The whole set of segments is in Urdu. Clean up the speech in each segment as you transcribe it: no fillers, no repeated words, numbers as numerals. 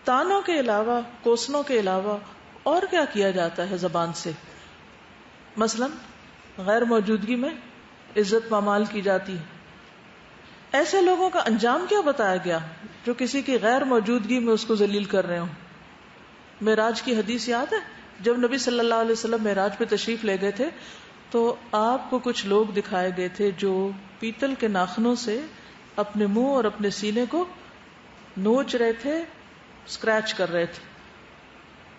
تانوں کے علاوہ، کوسنوں کے علاوہ اور کیا کیا جاتا ہے زبان سے؟ مثلا غیر موجودگی میں عزت پامال کی جاتی ہے. ایسے لوگوں کا انجام کیا بتایا گیا جو کسی کی غیر موجودگی میں اس کو ذلیل کر رہے ہوں؟ معراج کی حدیث یاد ہے؟ جب نبی صلی اللہ علیہ وسلم معراج پہ تشریف لے گئے تھے تو آپ کو کچھ لوگ دکھائے گئے تھے جو پیتل کے ناخنوں سے اپنے منہ اور اپنے سینے کو نوچ رہے تھے، اسکریچ کر رہے تھے.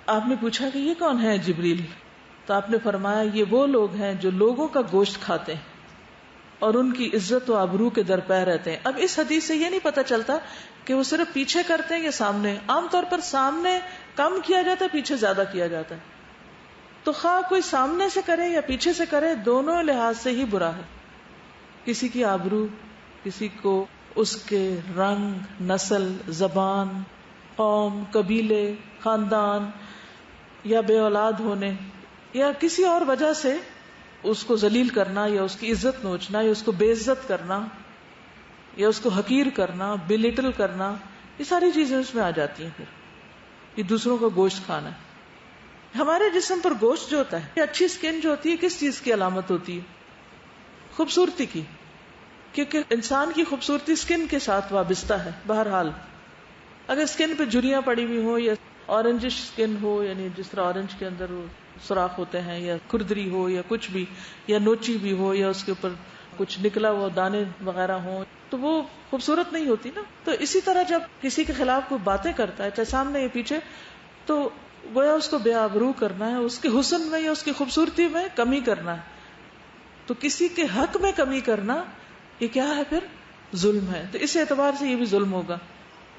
آپ نے پوچھا کہ یہ کون ہے جبریل؟ تو آپ نے فرمایا یہ وہ لوگ ہیں جو لوگوں کا گوشت کھاتے ہیں اور ان کی عزت و آبرو کے درپے رہتے ہیں. اب اس حدیث سے یہ نہیں پتا چلتا کہ وہ صرف پیچھے کرتے ہیں یا سامنے. عام طور پر سامنے کم کیا جاتا ہے، پیچھے زیادہ کیا جاتا ہے. تو خواہ کوئی سامنے سے کرے یا پیچھے سے کرے، دونوں لحاظ سے ہی برا ہے. کسی کی آبرو، کسی کو اس کے رنگ، نسل، زبان، قوم، قبیلے، خاندان یا بے اولاد ہونے یا کسی اور وجہ سے اس کو ذلیل کرنا یا اس کی عزت نوچنا یا اس کو بے عزت کرنا یا اس کو حقیر کرنا، بلیٹل کرنا، یہ ساری چیزیں اس میں آ جاتی ہیں. پھر یہ دوسروں کا گوشت کھانا ہے. ہمارے جسم پر گوشت جو ہوتا ہے، یہ اچھی سکن جو ہوتی ہے کس چیز کی علامت ہوتی ہے؟ خوبصورتی کی. کیونکہ انسان کی خوبصورتی سکن کے ساتھ وابستہ ہے. بہرحال اگر سکن پہ جھریاں پڑی ہوئی ہوں یا اورنجش سکن ہو، یعنی جس طرح اورنج کے اندر سوراخ ہوتے ہیں، یا کھردری ہو یا کچھ بھی، یا نوچی بھی ہو یا اس کے اوپر کچھ نکلا ہوا دانے وغیرہ ہوں، تو وہ خوبصورت نہیں ہوتی نا. تو اسی طرح جب کسی کے خلاف کوئی باتیں کرتا ہے، چاہے سامنے یا پیچھے، تو گویا اس کو بے آبرو کرنا ہے، اس کے حسن میں یا اس کی خوبصورتی میں کمی کرنا ہے. تو کسی کے حق میں کمی کرنا یہ کیا ہے؟ پھر ظلم ہے. تو اس اعتبار سے یہ بھی ظلم ہوگا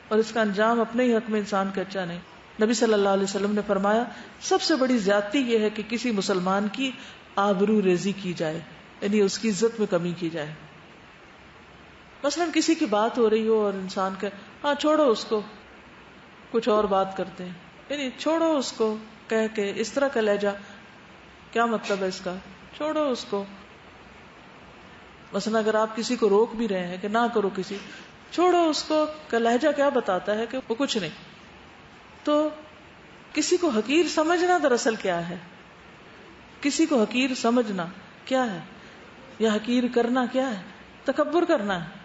اور اس کا انجام اپنے ہی حق میں انسان کا اچھا نہیں. نبی صلی اللہ علیہ وسلم نے فرمایا سب سے بڑی زیادتی یہ ہے کہ کسی مسلمان کی آبرو ریزی کی جائے، یعنی اس کی عزت میں کمی کی جائے. مثلا کسی کی بات ہو رہی ہو اور انسان کہ ہاں چھوڑو اس کو، کچھ اور بات کرتے ہیں، یعنی چھوڑو اس کو کہہ کے اس طرح کا لہجہ، کیا مطلب ہے اس کا؟ چھوڑو اس کو. مثلا اگر آپ کسی کو روک بھی رہے ہیں کہ نہ کرو کسی، چھوڑو اس کو کا لہجہ کیا بتاتا ہے کہ وہ کچھ نہیں. تو کسی کو حقیر سمجھنا دراصل کیا ہے؟ کسی کو حقیر سمجھنا کیا ہے یا حقیر کرنا کیا ہے؟ تکبر کرنا ہے.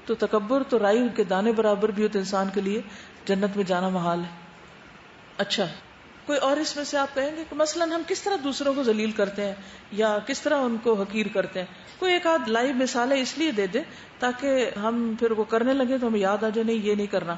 تو تکبر تو رائی کے دانے برابر بھی ہو تو انسان کے لیے جنت میں جانا محال ہے. اچھا، کوئی اور اس میں سے آپ کہیں گے کہ مثلا ہم کس طرح دوسروں کو ذلیل کرتے ہیں یا کس طرح ان کو حقیر کرتے ہیں؟ کوئی ایک آدھ لائیو مثالیں اس لیے دے دے تاکہ ہم پھر وہ کرنے لگے تو ہمیں یاد آ جائے نہیں یہ نہیں کرنا.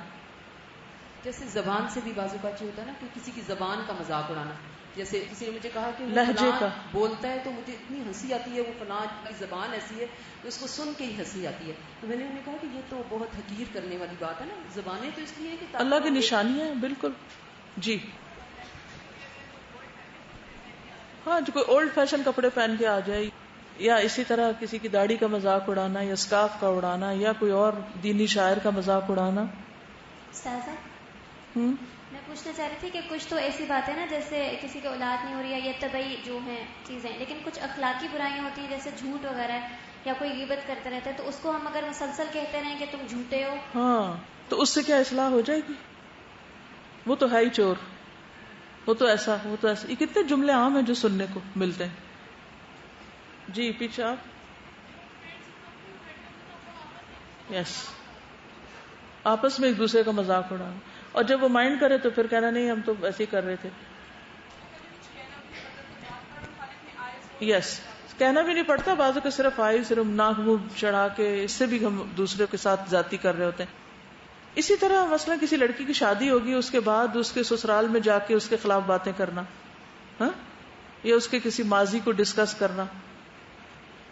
جیسے زبان سے بھی بعض اوقات ہوتا ہے نا کہ کسی کی زبان کا مذاق اڑانا. جیسے کسی نے مجھے کہا کہ وہ لہجے کا بولتا ہے تو مجھے اتنی ہنسی آتی ہے، وہ فلاں کی زبان ایسی ہے تو اس کو سن کے ہی ہنسی آتی ہے. تو میں نے انہیں کہا کہ یہ تو بہت حقیر کرنے والی بات ہے نا. زبانیں تو اس لیے کہ اللہ کی نشانیاں ہیں. بالکل جی. ہاں، جو کوئی اولڈ فیشن کپڑے پہن کے آ جائے یا اسی طرح کسی کی داڑھی کا مذاق اڑانا یا اسکارف کا اڑانا یا کوئی اور دینی شاعر کا مذاق اڑانا. میں پوچھنا چاہ رہی تھی کہ کچھ تو ایسی باتیں نا جیسے کسی کی اولاد نہیں ہو رہی ہے، یہ طبعی جو ہیں چیزیں، لیکن کچھ اخلاقی برائیاں ہوتی ہیں جیسے جھوٹ وغیرہ یا کوئی غیبت کرتے رہتا ہے، تو اس کو ہم اگر مسلسل کہتے رہیں کہ تم جھوٹے ہو، ہاں تو اس سے کیا اصلاح ہو جائے گی؟ وہ تو ہے ہی چور، وہ تو ایسا، وہ تو ایسا. یہ کتنے جملے عام ہیں جو سننے کو ملتے ہیں. جی پیچھے آپ. یس، آپس میں ایک دوسرے کا مذاق اڑانا، اور جب وہ مائنڈ کرے تو پھر کہنا نہیں ہم تو ایسے ہی کر رہے تھے. یس، کہنا بھی نہیں پڑتا، بعضوں کو صرف صرف ناک منہ چڑھا کے اس سے بھی ہم دوسرے کے ساتھ زیادتی کر رہے ہوتے ہیں. اسی طرح مثلا کسی لڑکی کی شادی ہوگی، اس کے بعد اس کے سسرال میں جا کے اس کے خلاف باتیں کرنا، ہاں، یا اس کے کسی ماضی کو ڈسکس کرنا،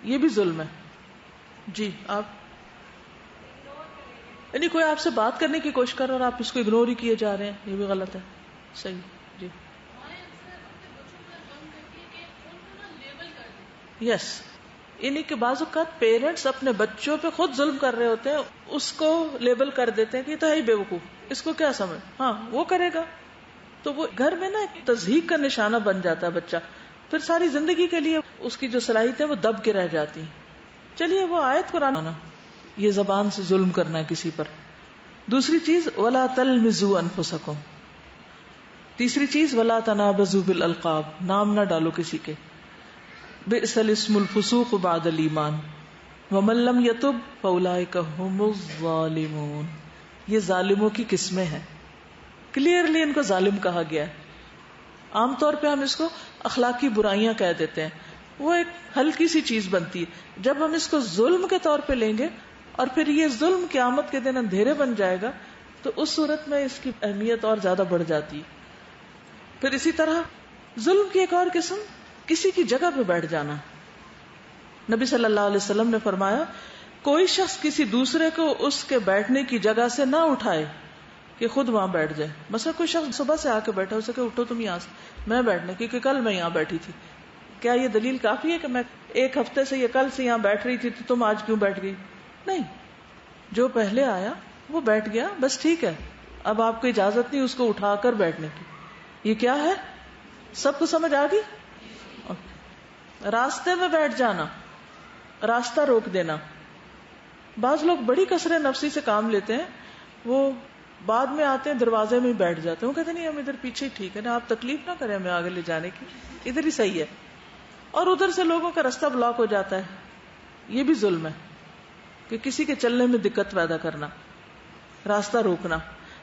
یہ بھی ظلم ہے. جی آپ، یعنی کوئی آپ سے بات کرنے کی کوشش کر رہا اور آپ اس کو اگنور ہی کیے جا رہے ہیں، یہ بھی غلط ہے. صحیح. جی یس، یعنی کہ بعض اوقات پیرنٹس اپنے بچوں پہ خود ظلم کر رہے ہوتے ہیں، اس کو لیبل کر دیتے ہیں کہ یہ تو ہے ہی بے وقوف، اس کو کیا سمجھ، ہاں وہ کرے گا. تو وہ گھر میں نا ایک تضحیک کا نشانہ بن جاتا ہے بچہ، پھر ساری زندگی کے لیے اس کی جو صلاحیتیں وہ دب کے رہ جاتی ہیں. چلیے وہ آیت قرآن، یہ زبان سے ظلم کرنا ہے کسی پر، دوسری چیز ولا تلمزوا انفسکم. تیسری چیز ولا تنابزوا بالالقاب، نام نہ ڈالو کسی کے. بئس الاسم الفسوق بعد الایمان ومن لم یتب فاولئک هم الظالمون. یہ ظالموں کی قسمیں ہیں. کلیئرلی ان کو ظالم کہا گیا ہے. عام طور پہ ہم اس کو اخلاقی برائیاں کہہ دیتے ہیں، وہ ایک ہلکی سی چیز بنتی ہے. جب ہم اس کو ظلم کے طور پہ لیں گے اور پھر یہ ظلم قیامت کے دن اندھیرے بن جائے گا تو اس صورت میں اس کی اہمیت اور زیادہ بڑھ جاتی. پھر اسی طرح ظلم کی ایک اور قسم کسی کی جگہ پہ بیٹھ جانا. نبی صلی اللہ علیہ وسلم نے فرمایا کوئی شخص کسی دوسرے کو اس کے بیٹھنے کی جگہ سے نہ اٹھائے کہ خود وہاں بیٹھ جائے. مثلا کوئی شخص صبح سے آ کے بیٹھا، اسے کہ اٹھو تم یہاں سے، میں بیٹھنے، کیونکہ کل میں یہاں بیٹھی تھی. کیا یہ دلیل کافی ہے کہ میں ایک ہفتے سے یا کل سے یہاں بیٹھ رہی تھی تو تم آج کیوں بیٹھ گئی؟ نہیں، جو پہلے آیا وہ بیٹھ گیا، بس ٹھیک ہے. اب آپ کو اجازت نہیں اس کو اٹھا کر بیٹھنے کی. یہ کیا ہے؟ سب کو سمجھ آ گئی؟ راستے میں بیٹھ جانا، راستہ روک دینا. بعض لوگ بڑی کثرت نفسی سے کام لیتے ہیں، وہ بعد میں آتے ہیں دروازے میں ہی بیٹھ جاتے ہیں. وہ کہتے نہیں ہم ادھر پیچھے ہی ٹھیک ہے نا، آپ تکلیف نہ کریں ہمیں آگے لے جانے کی، ادھر ہی صحیح ہے. اور ادھر سے لوگوں کا راستہ بلاک ہو جاتا ہے. یہ بھی ظلم ہے کہ کسی کے چلنے میں دقت پیدا کرنا، راستہ روکنا.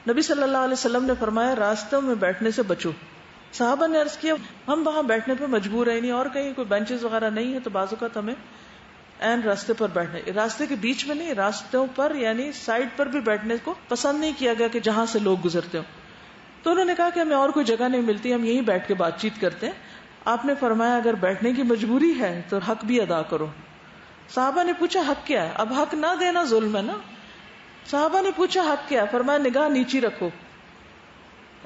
نبی صلی اللہ علیہ وسلم نے فرمایا راستوں میں بیٹھنے سے بچو. صحابہ نے عرض کیا ہم وہاں بیٹھنے پہ مجبور ہیں، نہیں اور کہیں کوئی بینچز وغیرہ نہیں ہے تو بعض اوقات ہمیں این راستے پر بیٹھنے، راستے کے بیچ میں نہیں، راستوں پر یعنی سائڈ پر بھی بیٹھنے کو پسند نہیں کیا گیا کہ جہاں سے لوگ گزرتے ہوں. تو انہوں نے کہا کہ ہمیں اور کوئی جگہ نہیں ملتی، ہم یہیں بیٹھ کے بات چیت کرتے ہیں. آپ نے فرمایا اگر بیٹھنے کی مجبوری ہے تو حق بھی ادا کرو. صحابہ نے پوچھا حق کیا ہے؟ اب حق نہ دینا ظلم ہے نا. صحابہ نے پوچھا حق کیا ہے؟ فرمایا نگاہ نیچی رکھو،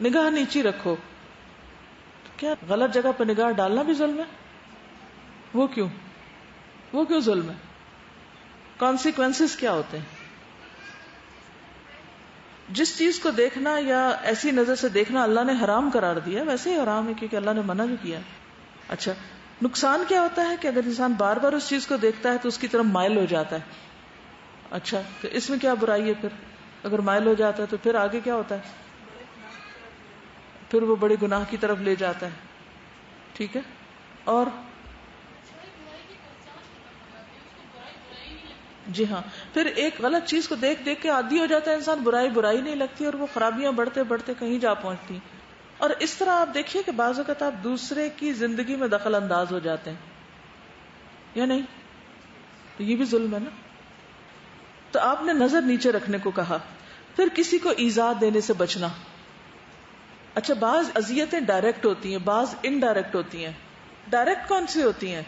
نگاہ نیچی رکھو. کیا غلط جگہ پہ نگاہ ڈالنا بھی ظلم ہے؟ وہ کیوں ظلم ہے؟ کانسیکوینسز کیا ہوتے ہیں؟ جس چیز کو دیکھنا یا ایسی نظر سے دیکھنا اللہ نے حرام قرار دیا ویسے ہی حرام ہے کیونکہ اللہ نے منع بھی کیا. اچھا نقصان کیا ہوتا ہے کہ اگر انسان بار بار اس چیز کو دیکھتا ہے تو اس کی طرف مائل ہو جاتا ہے. اچھا تو اس میں کیا برائی ہے؟ پھر اگر مائل ہو جاتا ہے تو پھر آگے کیا ہوتا ہے؟ پھر وہ بڑے گناہ کی طرف لے جاتا ہے. ٹھیک ہے. اور جی ہاں، پھر ایک غلط چیز کو دیکھ دیکھ کے عادی ہو جاتا ہے انسان، برائی نہیں لگتی اور وہ خرابیاں بڑھتے بڑھتے کہیں جا پہنچتی ہیں. اور اس طرح آپ دیکھیے کہ بعض اوقات آپ دوسرے کی زندگی میں دخل انداز ہو جاتے ہیں یا نہیں؟ تو یہ بھی ظلم ہے نا. تو آپ نے نظر نیچے رکھنے کو کہا. پھر کسی کو ایذا دینے سے بچنا. اچھا بعض اذیتیں ڈائریکٹ ہوتی ہیں، بعض انڈائریکٹ ہوتی ہیں. ڈائریکٹ کون سی ہوتی ہیں؟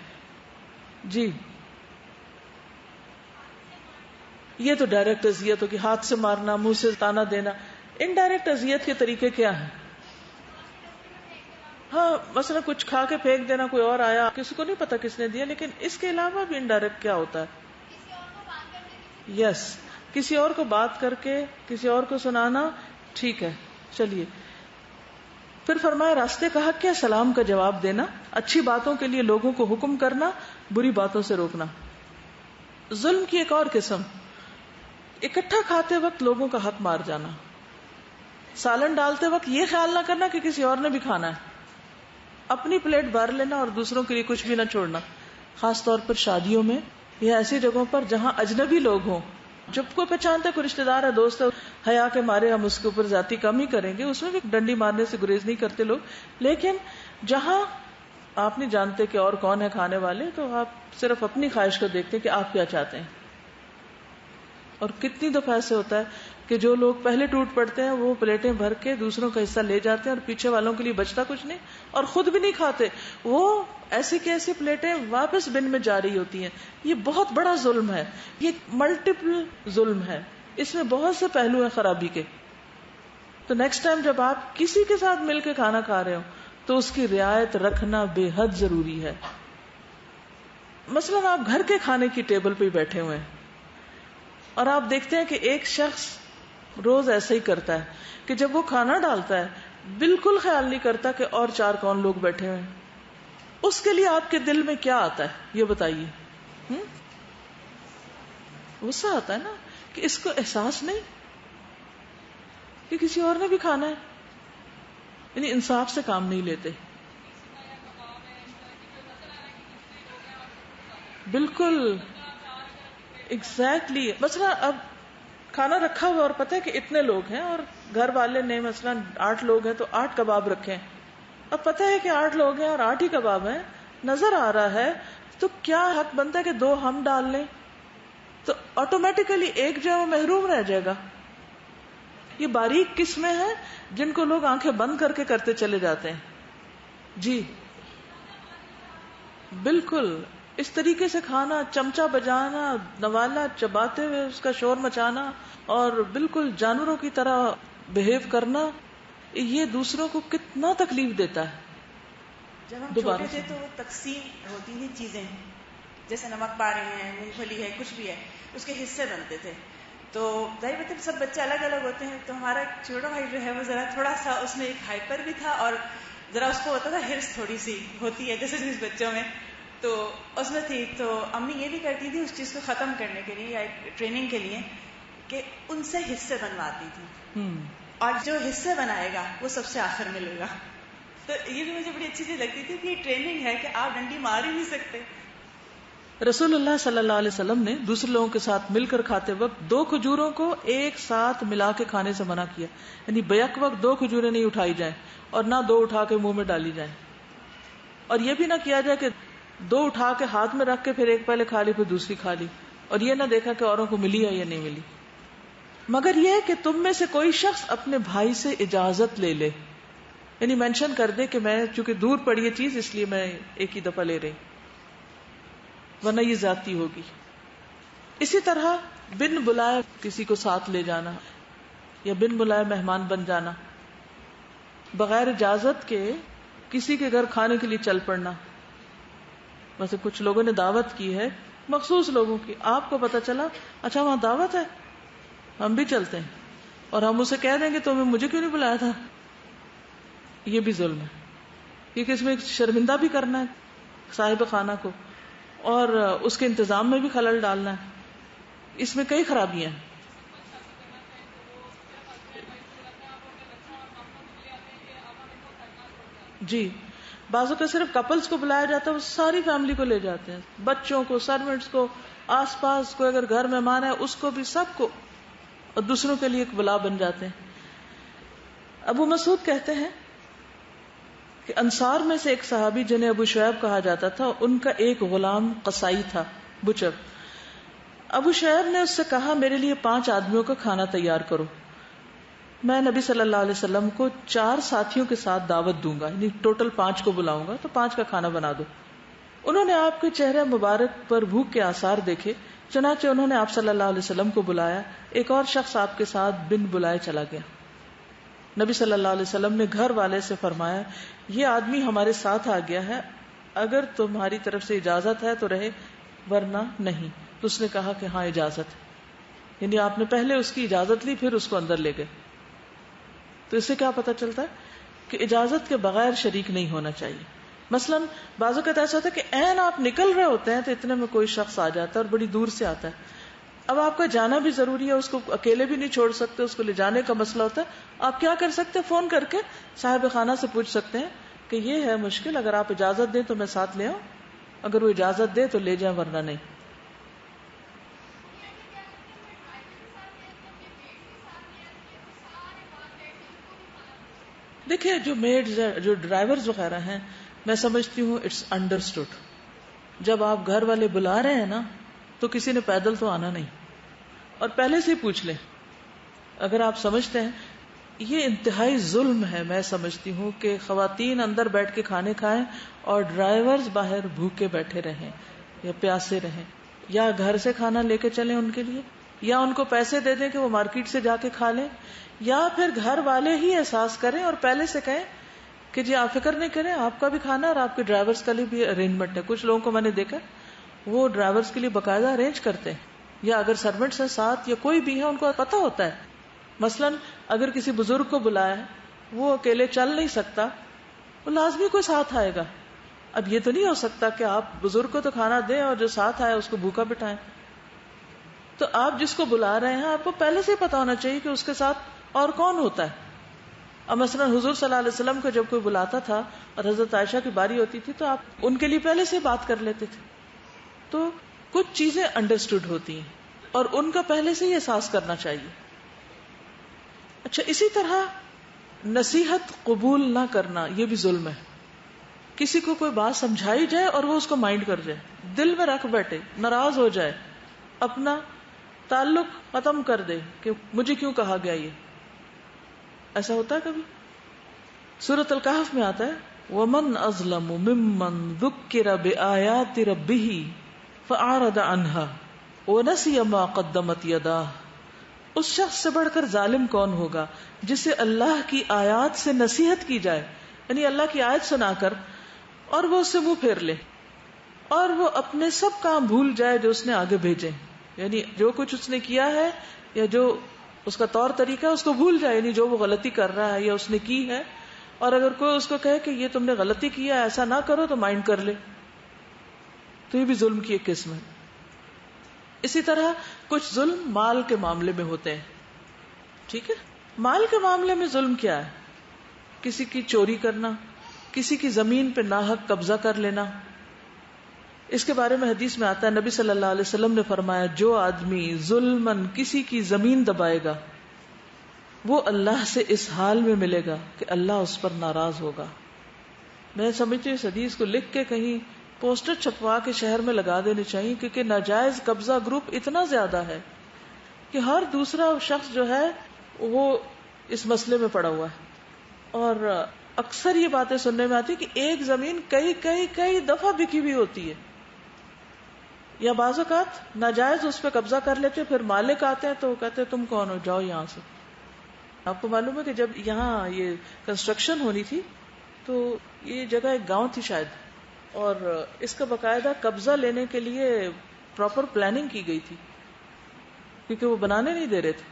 جی یہ تو ڈائریکٹ اذیت ہوگی، ہاتھ سے مارنا، منہ سے تانا دینا. انڈائریکٹ اذیت کے طریقے کیا ہیں؟ ہاں مثلا کچھ کھا کے پھینک دینا، کوئی اور آیا کسی کو نہیں پتا کس نے دیا، لیکن اس کے علاوہ بھی انڈائریکٹ کیا ہوتا ہے؟ یس کسی اور کو بات کر کے کسی اور کو سنانا. ٹھیک ہے چلیے. پھر فرمایا راستے کا حق کیا؟ سلام کا جواب دینا، اچھی باتوں کے لیے لوگوں کو حکم کرنا، بری باتوں سے روکنا. ظلم کی ایک اور قسم اکٹھا کھاتے وقت لوگوں کا حق مار جانا. سالن ڈالتے وقت یہ خیال نہ کرنا کہ کسی اور نے بھی کھانا ہے، اپنی پلیٹ بھر لینا اور دوسروں کے لیے کچھ بھی نہ چھوڑنا. خاص طور پر شادیوں میں یا ایسی جگہوں پر جہاں اجنبی لوگ ہوں، جب کوئی پہچانتا ہے کوئی رشتے دار ہے، دوست ہے، حیا کے مارے ہم اس کے اوپر ذاتی کم ہی کریں گے، اس میں بھی ڈنڈی مارنے سے گریز نہیں کرتے لوگ. لیکن جہاں آپ نہیں جانتے کہ اور کون ہے کھانے والے، تو آپ صرف اپنی خواہش کو دیکھتے ہیں کہ آپ کیا چاہتے ہیں. اور کتنی دفعہ ایسے ہوتا ہے کہ جو لوگ پہلے ٹوٹ پڑتے ہیں وہ پلیٹیں بھر کے دوسروں کا حصہ لے جاتے ہیں اور پیچھے والوں کے لیے بچتا کچھ نہیں اور خود بھی نہیں کھاتے، وہ ایسی کی ایسی پلیٹیں واپس بن میں جا رہی ہوتی ہیں. یہ بہت بڑا ظلم ہے، یہ ملٹیپل ظلم ہے، اس میں بہت سے پہلو ہیں خرابی کے. تو نیکسٹ ٹائم جب آپ کسی کے ساتھ مل کے کھانا کھا رہے ہو تو اس کی رعایت رکھنا بے حد ضروری ہے. مثلاً آپ گھر کے کھانے کی ٹیبل پہ بیٹھے ہوئے ہیں اور آپ دیکھتے ہیں کہ ایک شخص روز ایسا ہی کرتا ہے کہ جب وہ کھانا ڈالتا ہے بالکل خیال نہیں کرتا کہ اور چار کون لوگ بیٹھے ہوئے ہیں. اس کے لیے آپ کے دل میں کیا آتا ہے یہ بتائیے؟ غصہ آتا ہے نا کہ اس کو احساس نہیں. کہ کسی اور نے بھی کھانا ہے. یعنی انصاف سے کام نہیں لیتے. بالکل ایگزیکٹلی. مثلا اب کھانا رکھا ہوا اور پتہ ہے کہ اتنے لوگ ہیں اور گھر والے نے مثلا 8 لوگ ہیں تو 8 کباب رکھے ہیں. اب پتہ ہے کہ 8 لوگ ہیں اور 8 ہی کباب ہیں, نظر آ رہا ہے, تو کیا حق بنتا ہے کہ 2 ہم ڈال لیں؟ تو آٹومیٹیکلی ایک جو ہے وہ محروم رہ جائے گا. یہ باریک قسمیں ہیں جن کو لوگ آنکھیں بند کر کے کرتے چلے جاتے ہیں. جی بالکل. اس طریقے سے کھانا, چمچہ بجانا, نوالا چباتے ہوئے اس کا شور مچانا اور بالکل جانوروں کی طرح بہیو کرنا, یہ دوسروں کو کتنا تکلیف دیتا ہے. جب ہم چھوٹے تھے تو تقسیم ہوتی تھی چیزیں, جیسے نمک پا رہے ہیں, مونگ پھلی ہے, کچھ بھی ہے, اس کے حصے بنتے تھے. تو ظاہر بات ہے سب بچے الگ الگ ہوتے ہیں, تو ہمارا چھوٹا بھائی جو ہے وہ ذرا تھوڑا سا اس میں ایک ہائپر بھی تھا, اور ذرا اس کو ہوتا تھا ہرس تھوڑی سی ہوتی ہے جیسے جس بچوں میں, تو اس میں تھی. تو امی یہ بھی کرتی تھی اس چیز کو ختم کرنے کے لیے یا ٹریننگ کے لیے کہ ان سے حصے بنواتی تھی, اور جو حصے بنائے گا وہ سب سے آخر ملے گا. تو یہ بھی مجھے بڑی اچھی چیز لگتی تھی کہ یہ ٹریننگ ہے کہ آپ ڈنڈی مار ہی نہیں سکتے. رسول اللہ صلی اللہ علیہ وسلم نے دوسرے لوگوں کے ساتھ مل کر کھاتے وقت 2 کھجوروں کو ایک ساتھ ملا کے کھانے سے منع کیا. یعنی بیک وقت 2 کھجوریں نہیں اٹھائی جائیں اور نہ 2 اٹھا کے منہ میں ڈالی جائیں, اور یہ بھی نہ کیا جائے کہ 2 اٹھا کے ہاتھ میں رکھ کے پھر ایک پہلے کھا لی پھر دوسری کھا لی, اور یہ نہ دیکھا کہ اوروں کو ملی ہے یا نہیں ملی. مگر یہ کہ تم میں سے کوئی شخص اپنے بھائی سے اجازت لے لے, یعنی مینشن کر دے کہ میں چونکہ دور پڑی یہ چیز اس لیے میں ایک ہی دفعہ لے رہی, ورنہ یہ زیادتی ہوگی. اسی طرح بن بلائے کسی کو ساتھ لے جانا یا بن بلائے مہمان بن جانا, بغیر اجازت کے کسی کے گھر کھانے کے لیے چل پڑنا. ویسے کچھ لوگوں نے دعوت کی ہے, مخصوص لوگوں کی, آپ کو پتا چلا اچھا وہاں دعوت ہے ہم بھی چلتے ہیں, اور ہم اسے کہہ دیں گے تو مجھے کیوں نہیں بلایا تھا. یہ بھی ظلم ہے, کیونکہ اس میں شرمندہ بھی کرنا ہے صاحب خانہ کو, اور اس کے انتظام میں بھی خلل ڈالنا ہے. اس میں کئی خرابیاں ہیں. جی بعضوں کا صرف کپلز کو بلایا جاتا ہے, وہ ساری فیملی کو لے جاتے ہیں, بچوں کو, سرونٹس کو, آس پاس کو اگر گھر مہمان ہے اس کو بھی, سب کو, اور دوسروں کے لیے ایک بلا بن جاتے ہیں. ابو مسعود کہتے ہیں کہ انصار میں سے ایک صحابی جنہیں ابو شعیب کہا جاتا تھا, ان کا ایک غلام قصائی تھا, بچر. ابو شعیب نے اس سے کہا میرے لیے 5 آدمیوں کا کھانا تیار کرو, میں نبی صلی اللہ علیہ وسلم کو 4 ساتھیوں کے ساتھ دعوت دوں گا, یعنی ٹوٹل 5 کو بلاؤں گا, تو 5 کا کھانا بنا دو. انہوں نے آپ کے چہرے مبارک پر بھوک کے آثار دیکھے, چنانچہ انہوں نے آپ صلی اللہ علیہ وسلم کو بلایا. ایک اور شخص آپ کے ساتھ بن بلائے چلا گیا. نبی صلی اللہ علیہ وسلم نے گھر والے سے فرمایا یہ آدمی ہمارے ساتھ آ گیا ہے, اگر تمہاری طرف سے اجازت ہے تو رہے, ورنہ نہیں. تو اس نے کہا کہ ہاں اجازت ہے, یعنی آپ نے پہلے اس کی اجازت لی پھر اس کو اندر لے گئے. تو اس سے کیا پتہ چلتا ہے کہ اجازت کے بغیر شریک نہیں ہونا چاہیے. مثلاً بعض اوقات ایسا ہوتا ہے کہ عین آپ نکل رہے ہوتے ہیں تو اتنے میں کوئی شخص آ جاتا ہے اور بڑی دور سے آتا ہے. اب آپ کا جانا بھی ضروری ہے, اس کو اکیلے بھی نہیں چھوڑ سکتے, اس کو لے جانے کا مسئلہ ہوتا ہے. آپ کیا کر سکتے ہیں, فون کر کے صاحب خانہ سے پوچھ سکتے ہیں کہ یہ ہے مشکل, اگر آپ اجازت دیں تو میں ساتھ لے آؤں, اگر وہ اجازت دے تو لے جائیں ورنہ نہیں. دیکھیں جو میڈز جو ڈرائیورز وغیرہ ہیں, میں سمجھتی ہوں اٹس انڈرسٹوڈ. جب آپ گھر والے بلا رہے ہیں نا تو کسی نے پیدل تو آنا نہیں, اور پہلے سے ہی پوچھ لیں. اگر آپ سمجھتے ہیں یہ انتہائی ظلم ہے, میں سمجھتی ہوں کہ خواتین اندر بیٹھ کے کھانے کھائیں اور ڈرائیورز باہر بھوکے بیٹھے رہیں یا پیاسے رہیں, یا گھر سے کھانا لے کے چلیں ان کے لیے, یا ان کو پیسے دے دیں کہ وہ مارکیٹ سے جا کے کھا لیں, یا پھر گھر والے ہی احساس کریں اور پہلے سے کہیں کہ جی آپ فکر نہیں کریں, آپ کا بھی کھانا اور آپ کے ڈرائیورز کا بھی ارینجمنٹ ہے. کچھ لوگوں کو میں نے دیکھا وہ ڈرائیورز کے لیے باقاعدہ ارینج کرتے ہیں, یا اگر سرونٹس ہیں ساتھ یا کوئی بھی ہے ان کو پتا ہوتا ہے. مثلاً اگر کسی بزرگ کو بلایا ہے, وہ اکیلے چل نہیں سکتا, وہ لازمی کوئی ساتھ آئے گا. اب یہ تو نہیں ہو سکتا کہ آپ بزرگ کو تو کھانا دیں اور جو ساتھ آئے اس کو بھوکا بٹھائیں. تو آپ جس کو بلا رہے ہیں آپ کو پہلے سے ہی پتا ہونا چاہیے کہ اس کے ساتھ اور کون ہوتا ہے؟ اب مثلا حضور صلی اللہ علیہ وسلم کو جب کوئی بلاتا تھا اور حضرت عائشہ کی باری ہوتی تھی تو آپ ان کے لیے پہلے سے بات کر لیتے تھے. تو کچھ چیزیں انڈرسٹوڈ ہوتی ہیں اور ان کا پہلے سے ہی احساس کرنا چاہیے. اچھا، اسی طرح نصیحت قبول نہ کرنا یہ بھی ظلم ہے. کسی کو کوئی بات سمجھائی جائے اور وہ اس کو مائنڈ کر جائے، دل میں رکھ بیٹھے، ناراض ہو جائے، اپنا تعلق ختم کر دے کہ مجھے کیوں کہا گیا. یہ ایسا ہوتا ہے کبھی؟ سورۃ الکہف میں آتا ہے وَمَنْ أَظْلَمُ مِمَّنْ ذُكِّرَ بِآيَاتِ رَبِّهِ فَأَعْرَضَ عَنْهَا وَنَسِيَ مَا قَدَّمَتْ يَدَاهُ. اس شخص سے بڑھ کر ظالم کون ہوگا جسے اللہ کی آیات سے نصیحت کی جائے، یعنی اللہ کی آیت سنا کر، اور وہ اس سے منہ پھیر لے اور وہ اپنے سب کام بھول جائے جو اس نے آگے بھیجے. یعنی جو کچھ اس نے کیا ہے یا جو اس کا طور طریقہ ہے اس کو بھول جائے، یعنی جو وہ غلطی کر رہا ہے یا اس نے کی ہے. اور اگر کوئی اس کو کہے کہ یہ تم نے غلطی کی ہے، ایسا نہ کرو، تو مائنڈ کر لے. تو یہ بھی ظلم کی ایک قسم ہے. اسی طرح کچھ ظلم مال کے معاملے میں ہوتے ہیں. ٹھیک ہے، مال کے معاملے میں ظلم کیا ہے؟ کسی کی چوری کرنا، کسی کی زمین پہ ناحق قبضہ کر لینا. اس کے بارے میں حدیث میں آتا ہے، نبی صلی اللہ علیہ وسلم نے فرمایا جو آدمی ظلماً کسی کی زمین دبائے گا وہ اللہ سے اس حال میں ملے گا کہ اللہ اس پر ناراض ہوگا. میں سمجھتی ہوں اس حدیث کو لکھ کے کہیں پوسٹر چھپوا کے شہر میں لگا دینے چاہیے، کیونکہ ناجائز قبضہ گروپ اتنا زیادہ ہے کہ ہر دوسرا شخص جو ہے وہ اس مسئلے میں پڑا ہوا ہے. اور اکثر یہ باتیں سننے میں آتی کہ ایک زمین کئی دفعہ بکی ہوئی ہوتی ہے، یا بعض اوقات ناجائز اس پہ قبضہ کر لیتے، پھر مالک آتے ہیں تو وہ کہتے ہیں تم کون ہو، جاؤ یہاں سے. آپ کو معلوم ہے کہ جب یہاں یہ کنسٹرکشن ہونی تھی تو یہ جگہ ایک گاؤں تھی شاید، اور اس کا باقاعدہ قبضہ لینے کے لیے پراپر پلاننگ کی گئی تھی کیونکہ وہ بنانے نہیں دے رہے تھے.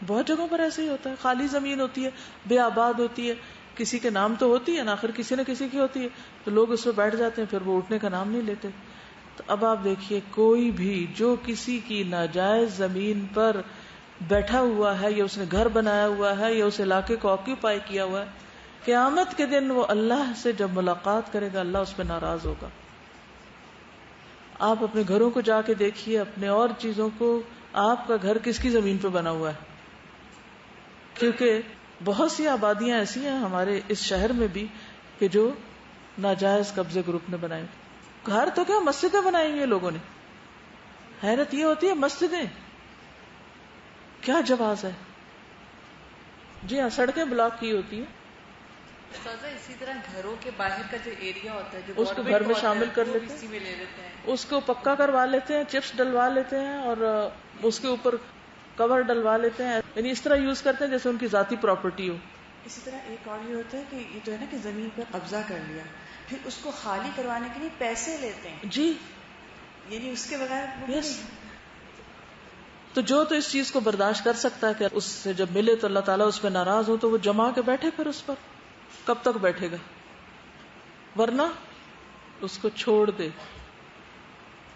بہت جگہوں پر ایسے ہی ہوتا ہے، خالی زمین ہوتی ہے، بے آباد ہوتی ہے، کسی کے نام تو ہوتی ہے نا، آخر کسی نہ کسی کی ہوتی ہے، تو لوگ اس پہ بیٹھ جاتے ہیں، پھر وہ اٹھنے کا نام نہیں لیتے. تو اب آپ دیکھیے کوئی بھی جو کسی کی ناجائز زمین پر بیٹھا ہوا ہے، یا اس نے گھر بنایا ہوا ہے، یا اس علاقے کو آکیوپائی کیا ہوا ہے، قیامت کے دن وہ اللہ سے جب ملاقات کرے گا اللہ اس پہ ناراض ہوگا. آپ اپنے گھروں کو جا کے دیکھیے، اپنے اور چیزوں کو، آپ کا گھر کس کی زمین پہ بنا ہوا ہے؟ کیونکہ بہت سی آبادیاں ایسی ہیں ہمارے اس شہر میں بھی کہ جو ناجائز قبضے گروپ نے بنائے. گھر تو کیا، مسجدیں بنائی ہوئی لوگوں نے. حیرت یہ ہوتی ہے مسجدیں کیا جواز ہے. جی ہاں، سڑکیں بلاک کی ہوتی ہیں. اسی طرح گھروں کے باہر کا جو ایریا ہوتا ہے جو اس کو گھر میں شامل کر لیتے ہیں، اس کو پکا کروا لیتے ہیں، چپس ڈلوا لیتے ہیں اور اس کے اوپر کور ڈلوا لیتے ہیں، یعنی اس طرح یوز کرتے ہیں جیسے ان کی ذاتی پراپرٹی ہو. اسی طرح ایک اور یہ ہوتا ہے کہ یہ جو ہے نا کہ زمین پر قبضہ کر لیا، پھر اس کو خالی کروانے کے لیے پیسے لیتے ہیں. جی، یعنی اس کے بغیر یس. تو جو تو اس چیز کو برداشت کر سکتا ہے کہ اس سے جب ملے تو اللہ تعالیٰ اس پہ ناراض ہو، تو وہ جما کے بیٹھے پھر اس پر. کب تک بیٹھے گا؟ ورنہ اس کو چھوڑ دے.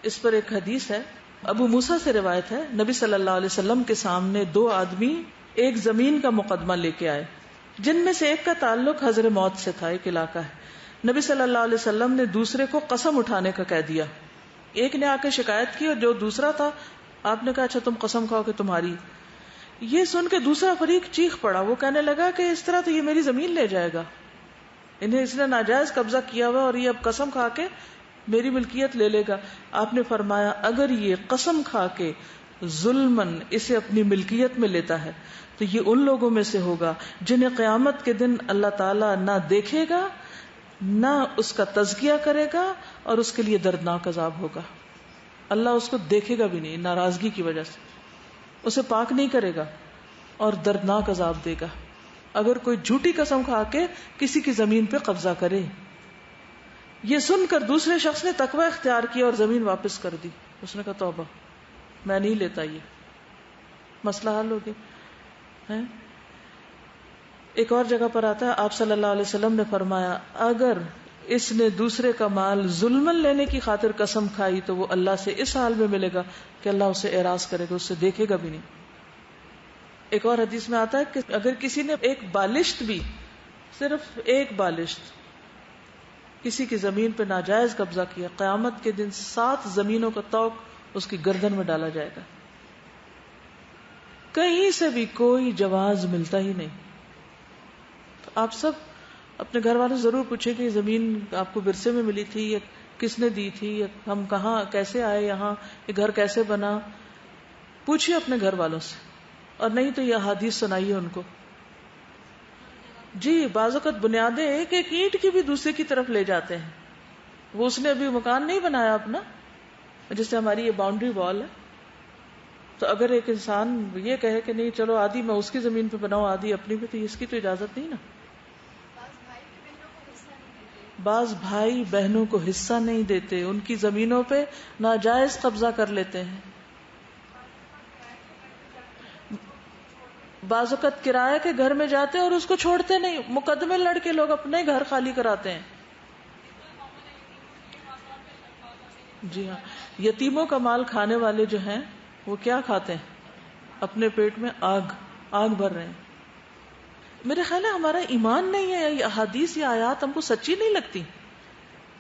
اس پر ایک حدیث ہے، ابو موسیٰ سے روایت ہے، نبی صلی اللہ علیہ وسلم کے سامنے دو آدمی ایک زمین کا مقدمہ لے کے آئے، جن میں سے ایک کا تعلق حضر موت سے تھا، ایک علاقہ ہے. نبی صلی اللہ علیہ وسلم نے دوسرے کو قسم اٹھانے کا کہہ دیا. ایک نے آ کے شکایت کی اور جو دوسرا تھا آپ نے کہا اچھا تم قسم کھاؤ کہ تمہاری. یہ سن کے دوسرا فریق چیخ پڑا، وہ کہنے لگا کہ اس طرح تو یہ میری زمین لے جائے گا، انہیں اس نے ناجائز قبضہ کیا ہوا اور یہ اب قسم کھا کے میری ملکیت لے لے گا. آپ نے فرمایا اگر یہ قسم کھا کے ظلمن اسے اپنی ملکیت میں لیتا ہے تو یہ ان لوگوں میں سے ہوگا جنہیں قیامت کے دن اللہ تعالیٰ نہ دیکھے گا نہ اس کا تزکیہ کرے گا اور اس کے لیے دردناک عذاب ہوگا. اللہ اس کو دیکھے گا بھی نہیں ناراضگی کی وجہ سے، اسے پاک نہیں کرے گا اور دردناک عذاب دے گا اگر کوئی جھوٹی قسم کھا کے کسی کی زمین پہ قبضہ کرے. یہ سن کر دوسرے شخص نے تقوی اختیار کیا اور زمین واپس کر دی. اس نے کہا توبہ، میں نہیں لیتا، یہ مسئلہ حل ہو گیا. ایک اور جگہ پر آتا ہے آپ صلی اللہ علیہ وسلم نے فرمایا اگر اس نے دوسرے کا مال ظلمن لینے کی خاطر قسم کھائی تو وہ اللہ سے اس حال میں ملے گا کہ اللہ اسے اعراض کرے گا، اسے دیکھے گا بھی نہیں. ایک اور حدیث میں آتا ہے کہ اگر کسی نے ایک بالشت بھی، صرف ایک بالشت کسی کی زمین پہ ناجائز قبضہ کیا، قیامت کے دن 7 زمینوں کا طوق اس کی گردن میں ڈالا جائے گا. کہیں سے بھی کوئی جواز ملتا ہی نہیں. تو آپ سب اپنے گھر والوں سے ضرور پوچھیں کہ یہ زمین آپ کو ورثے میں ملی تھی یا کس نے دی تھی، یا ہم کہاں کیسے آئے یہاں، یہ گھر کیسے بنا. پوچھیے اپنے گھر والوں سے، اور نہیں تو یہ احادیث سنائیے ان کو. جی بعض اوقات بنیادیں ایک ایک اینٹ کی بھی دوسرے کی طرف لے جاتے ہیں. وہ اس نے ابھی مکان نہیں بنایا اپنا، جیسے ہماری یہ باؤنڈری وال ہے، تو اگر ایک انسان یہ کہے کہ نہیں چلو آدھی میں اس کی زمین پہ بناؤں آدھی اپنی پہ، تو اس کی تو اجازت نہیں نا. بعض بھائی بہنوں کو حصہ نہیں دیتے، ان کی زمینوں پہ ناجائز قبضہ کر لیتے ہیں. بعض اوقات کرایہ کے گھر میں جاتے ہیں اور اس کو چھوڑتے نہیں، مقدمے لڑ کے لوگ اپنے گھر خالی کراتے ہیں. جی ہاں، یتیموں کا مال کھانے والے جو ہیں وہ کیا کھاتے ہیں؟ اپنے پیٹ میں آگ بھر رہے ہیں. میرے خیال ہے ہمارا ایمان نہیں ہے، یہ احادیث یا آیات ہم کو سچی نہیں لگتی،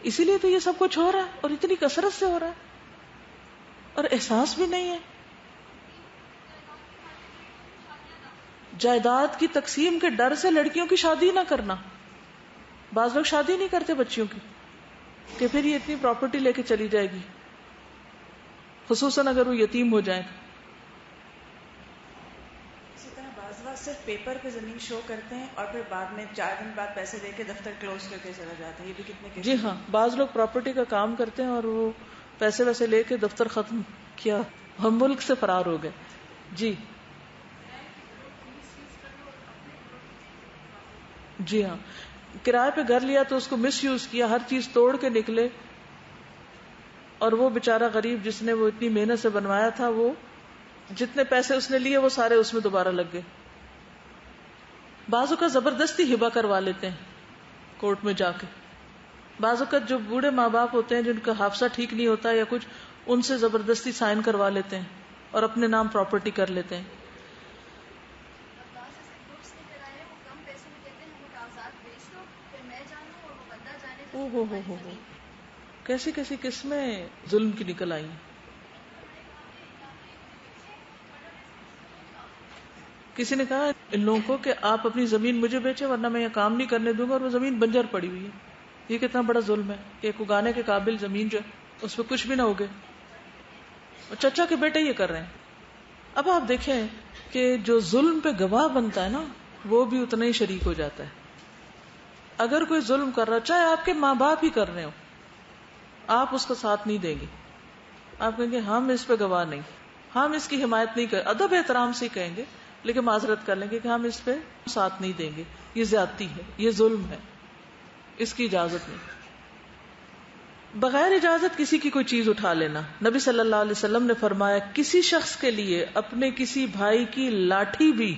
اسی لیے تو یہ سب کچھ ہو رہا ہے اور اتنی کثرت سے ہو رہا ہے، اور احساس بھی نہیں ہے. جائیداد کی تقسیم کے ڈر سے لڑکیوں کی شادی نہ کرنا. بعض لوگ شادی نہیں کرتے بچیوں کی کہ پھر یہ اتنی پراپرٹی لے کے چلی جائے گی، خصوصاً اگر وہ یتیم ہو جائیں. اسی طرح بعض بار صرف پیپر پہ زمین شو کرتے ہیں اور پھر بعد میں 4 دن بعد پیسے دے کے دفتر کلوز کر کے چلا جاتا ہے. یہ بھی کتنے کیس. جی ہاں، بعض لوگ پراپرٹی کا کام کرتے ہیں اور وہ پیسے ویسے لے کے دفتر ختم کیا، ہم ملک سے فرار ہو گئے. جی ہاں، کرائے پہ گھر لیا تو اس کو مس یوز کیا، ہر چیز توڑ کے نکلے، اور وہ بیچارہ غریب جس نے وہ اتنی محنت سے بنوایا تھا، وہ جتنے پیسے اس نے لیے وہ سارے اس میں دوبارہ لگ گئے. بعض اوقات زبردستی ہبہ کروا لیتے ہیں کورٹ میں جا کے. بعض اوقات جو بوڑھے ماں باپ ہوتے ہیں جن کا حافظہ ٹھیک نہیں ہوتا یا کچھ، ان سے زبردستی سائن کروا لیتے ہیں اور اپنے نام پراپرٹی کر لیتے ہیں. ہو کیسی کیسی قسمیں ظلم کی نکل آئی. کسی نے کہا ان لوگوں کو کہ آپ اپنی زمین مجھے بیچیں ورنہ میں یہ کام نہیں کرنے دوں گا، اور وہ زمین بنجر پڑی ہوئی ہے. یہ کتنا بڑا ظلم ہے کہ ایک اگانے کے قابل زمین جو اس پہ کچھ بھی نہ ہوگے، اور چچا کے بیٹے یہ کر رہے ہیں. اب آپ دیکھیں کہ جو ظلم پہ گواہ بنتا ہے نا، وہ بھی اتنا ہی شریک ہو جاتا ہے. اگر کوئی ظلم کر رہا، چاہے آپ کے ماں باپ ہی کر رہے ہو، آپ اس کا ساتھ نہیں دیں گے. آپ کہیں گے ہم اس پہ گواہ نہیں، ہم اس کی حمایت نہیں کریں، ادب احترام سے کہیں گے لیکن معذرت کر لیں گے کہ ہم اس پہ ساتھ نہیں دیں گے، یہ زیادتی ہے، یہ ظلم ہے، اس کی اجازت نہیں. بغیر اجازت کسی کی کوئی چیز اٹھا لینا. نبی صلی اللہ علیہ وسلم نے فرمایا کسی شخص کے لیے اپنے کسی بھائی کی لاٹھی بھی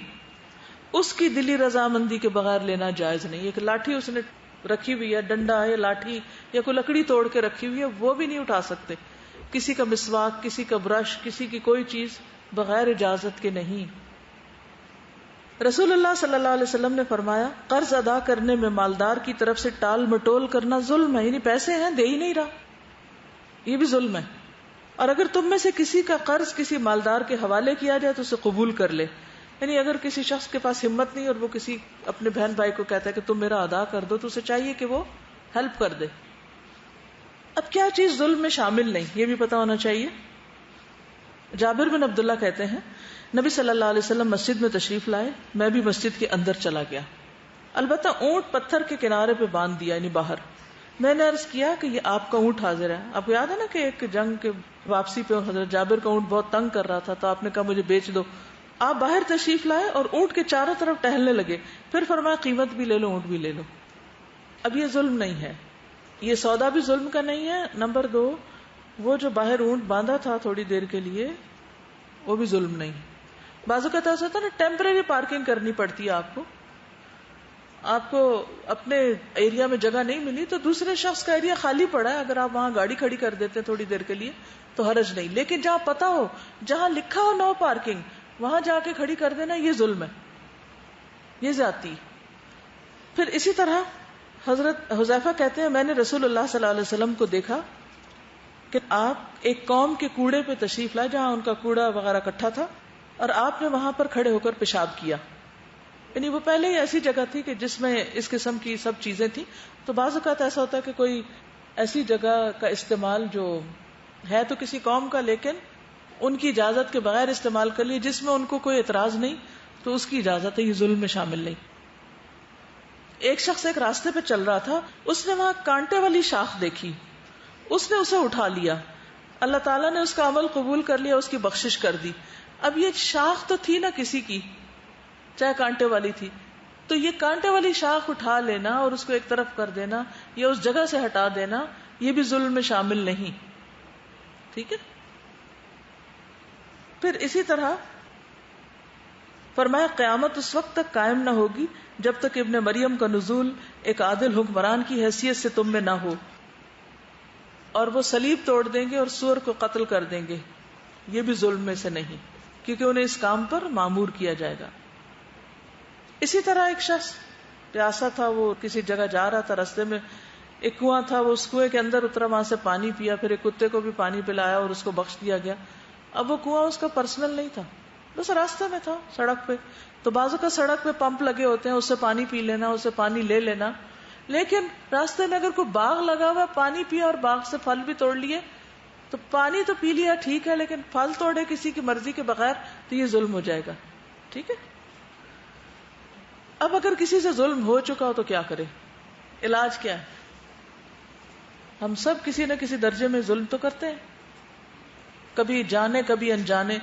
اس کی دلی رضامندی کے بغیر لینا جائز نہیں. ایک لاٹھی اس نے رکھی ہوئی ہے، ڈنڈا ہے، لاٹھی یا کوئی لکڑی توڑ کے رکھی ہوئی ہے، وہ بھی نہیں اٹھا سکتے. کسی کا مسواک، کسی کا برش، کسی کی کوئی چیز بغیر اجازت کے نہیں. رسول اللہ صلی اللہ علیہ وسلم نے فرمایا قرض ادا کرنے میں مالدار کی طرف سے ٹال مٹول کرنا ظلم ہے. یعنی پیسے ہیں دے ہی نہیں رہا، یہ بھی ظلم ہے. اور اگر تم میں سے کسی کا قرض کسی مالدار کے حوالے کیا جائے تو اسے قبول کر لے. یعنی اگر کسی شخص کے پاس ہمت نہیں اور وہ کسی اپنے بہن بھائی کو کہتا ہے کہ تم میرا ادا کر دو، تو اسے چاہیے کہ وہ ہیلپ کر دے. اب کیا چیز ظلم میں شامل نہیں، یہ بھی پتا ہونا چاہیے. جابر بن عبداللہ کہتے ہیں نبی صلی اللہ علیہ وسلم مسجد میں تشریف لائے، میں بھی مسجد کے اندر چلا گیا، البتہ اونٹ پتھر کے کنارے پہ باندھ دیا، یعنی باہر. میں نے عرض کیا کہ یہ آپ کا اونٹ حاضر ہے. آپ کو یاد ہے نا کہ ایک جنگ کے واپسی پہ حضرت جابر کا اونٹ بہت تنگ کر رہا تھا، تو آپ نے کہا مجھے بیچ دو. آپ باہر تشریف لائے اور اونٹ کے چاروں طرف ٹہلنے لگے، پھر فرمایا قیمت بھی لے لو، اونٹ بھی لے لو. اب یہ ظلم نہیں ہے، یہ سودا بھی ظلم کا نہیں ہے. نمبر 2، وہ جو باہر اونٹ باندھا تھا تھوڑی دیر کے لیے، وہ بھی ظلم نہیں. بعض اوقات ایسا ہوتا ہے نا ٹیمپریری پارکنگ کرنی پڑتی ہے آپ کو اپنے ایریا میں جگہ نہیں ملی تو دوسرے شخص کا ایریا خالی پڑا ہے، اگر آپ وہاں گاڑی کھڑی کر دیتے تھوڑی دیر کے لیے تو حرج نہیں. لیکن جہاں پتا ہو، جہاں لکھا ہو نو پارکنگ، وہاں جا کے کھڑی کر دینا یہ ظلم ہے، یہ زیادتی. پھر اسی طرح حضرت حذیفہ کہتے ہیں میں نے رسول اللہ صلی اللہ علیہ وسلم کو دیکھا کہ آپ ایک قوم کے کوڑے پہ تشریف لائے جہاں ان کا کوڑا وغیرہ اکٹھا تھا، اور آپ نے وہاں پر کھڑے ہو کر پیشاب کیا. یعنی وہ پہلے ہی ایسی جگہ تھی کہ جس میں اس قسم کی سب چیزیں تھیں. تو بعض اوقات ایسا ہوتا ہے کہ کوئی ایسی جگہ کا استعمال جو ہے تو کسی قوم کا لیکن ان کی اجازت کے بغیر استعمال کر لیے جس میں ان کو کوئی اعتراض نہیں، تو اس کی اجازت ہے، یہ ظلم میں شامل نہیں. ایک شخص ایک راستے پہ چل رہا تھا، اس نے وہاں کانٹے والی شاخ دیکھی، اس نے اسے اٹھا لیا، اللہ تعالیٰ نے اس کا عمل قبول کر لیا، اس کی بخشش کر دی. اب یہ شاخ تو تھی نا کسی کی، چاہے کانٹے والی تھی، تو یہ کانٹے والی شاخ اٹھا لینا اور اس کو ایک طرف کر دینا یا اس جگہ سے ہٹا دینا یہ بھی ظلم میں شامل نہیں. ٹھیک ہے. پھر اسی طرح فرمایا قیامت اس وقت تک قائم نہ ہوگی جب تک ابن مریم کا نزول ایک عادل حکمران کی حیثیت سے تم میں نہ ہو، اور وہ صلیب توڑ دیں گے اور سور کو قتل کر دیں گے. یہ بھی ظلم میں سے نہیں کیونکہ انہیں اس کام پر مامور کیا جائے گا. اسی طرح ایک شخص پیاسا تھا، وہ کسی جگہ جا رہا تھا، راستے میں ایک کنواں تھا، وہ اس کنویں کے اندر اترا، وہاں سے پانی پیا، پھر ایک کتے کو بھی پانی پلایا اور اس کو بخش دیا گیا. اب وہ کنواں اس کا پرسنل نہیں تھا، بس راستے میں تھا سڑک پہ. تو بازو کا سڑک پہ پمپ لگے ہوتے ہیں، اس سے پانی پی لینا، اس سے پانی لے لینا. لیکن راستے میں اگر کوئی باغ لگا ہوا پانی پیا اور باغ سے پھل بھی توڑ لیے تو پانی تو پی لیا ٹھیک ہے، لیکن پھل توڑے کسی کی مرضی کے بغیر تو یہ ظلم ہو جائے گا. ٹھیک ہے. اب اگر کسی سے ظلم ہو چکا ہو تو کیا کرے؟ علاج کیا ہے؟ ہم سب کسی نہ کسی درجے میں ظلم تو کرتے ہیں، کبھی جانے کبھی انجانے.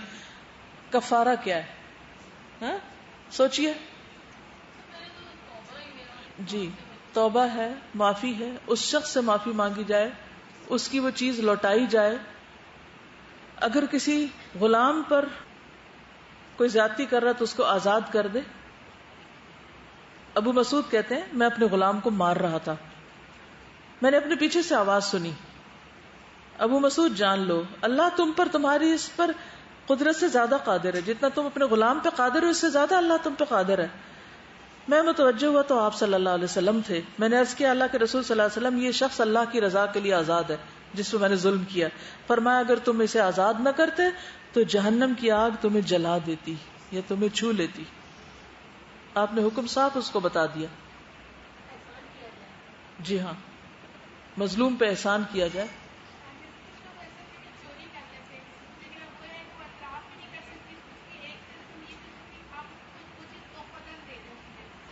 کفارہ کیا ہے؟ ہاں سوچئے. جی توبہ ہے، معافی ہے، اس شخص سے معافی مانگی جائے، اس کی وہ چیز لوٹائی جائے. اگر کسی غلام پر کوئی زیادتی کر رہا تو اس کو آزاد کر دے. ابو مسعود کہتے ہیں میں اپنے غلام کو مار رہا تھا، میں نے اپنے پیچھے سے آواز سنی، ابو مسعود جان لو اللہ تم پر تمہاری اس پر قدرت سے زیادہ قادر ہے، جتنا تم اپنے غلام پہ قادر ہو اس سے زیادہ اللہ تم پہ قادر ہے. میں متوجہ ہوا تو آپ صلی اللہ علیہ وسلم تھے. میں نے عرض کیا اللہ کے رسول صلی اللہ علیہ وسلم یہ شخص اللہ کی رضا کے لیے آزاد ہے جس پہ میں نے ظلم کیا. فرمایا اگر تم اسے آزاد نہ کرتے تو جہنم کی آگ تمہیں جلا دیتی یا تمہیں چھو لیتی. آپ نے حکم صاف اس کو بتا دیا. جی ہاں، مظلوم پہ احسان کیا جائے.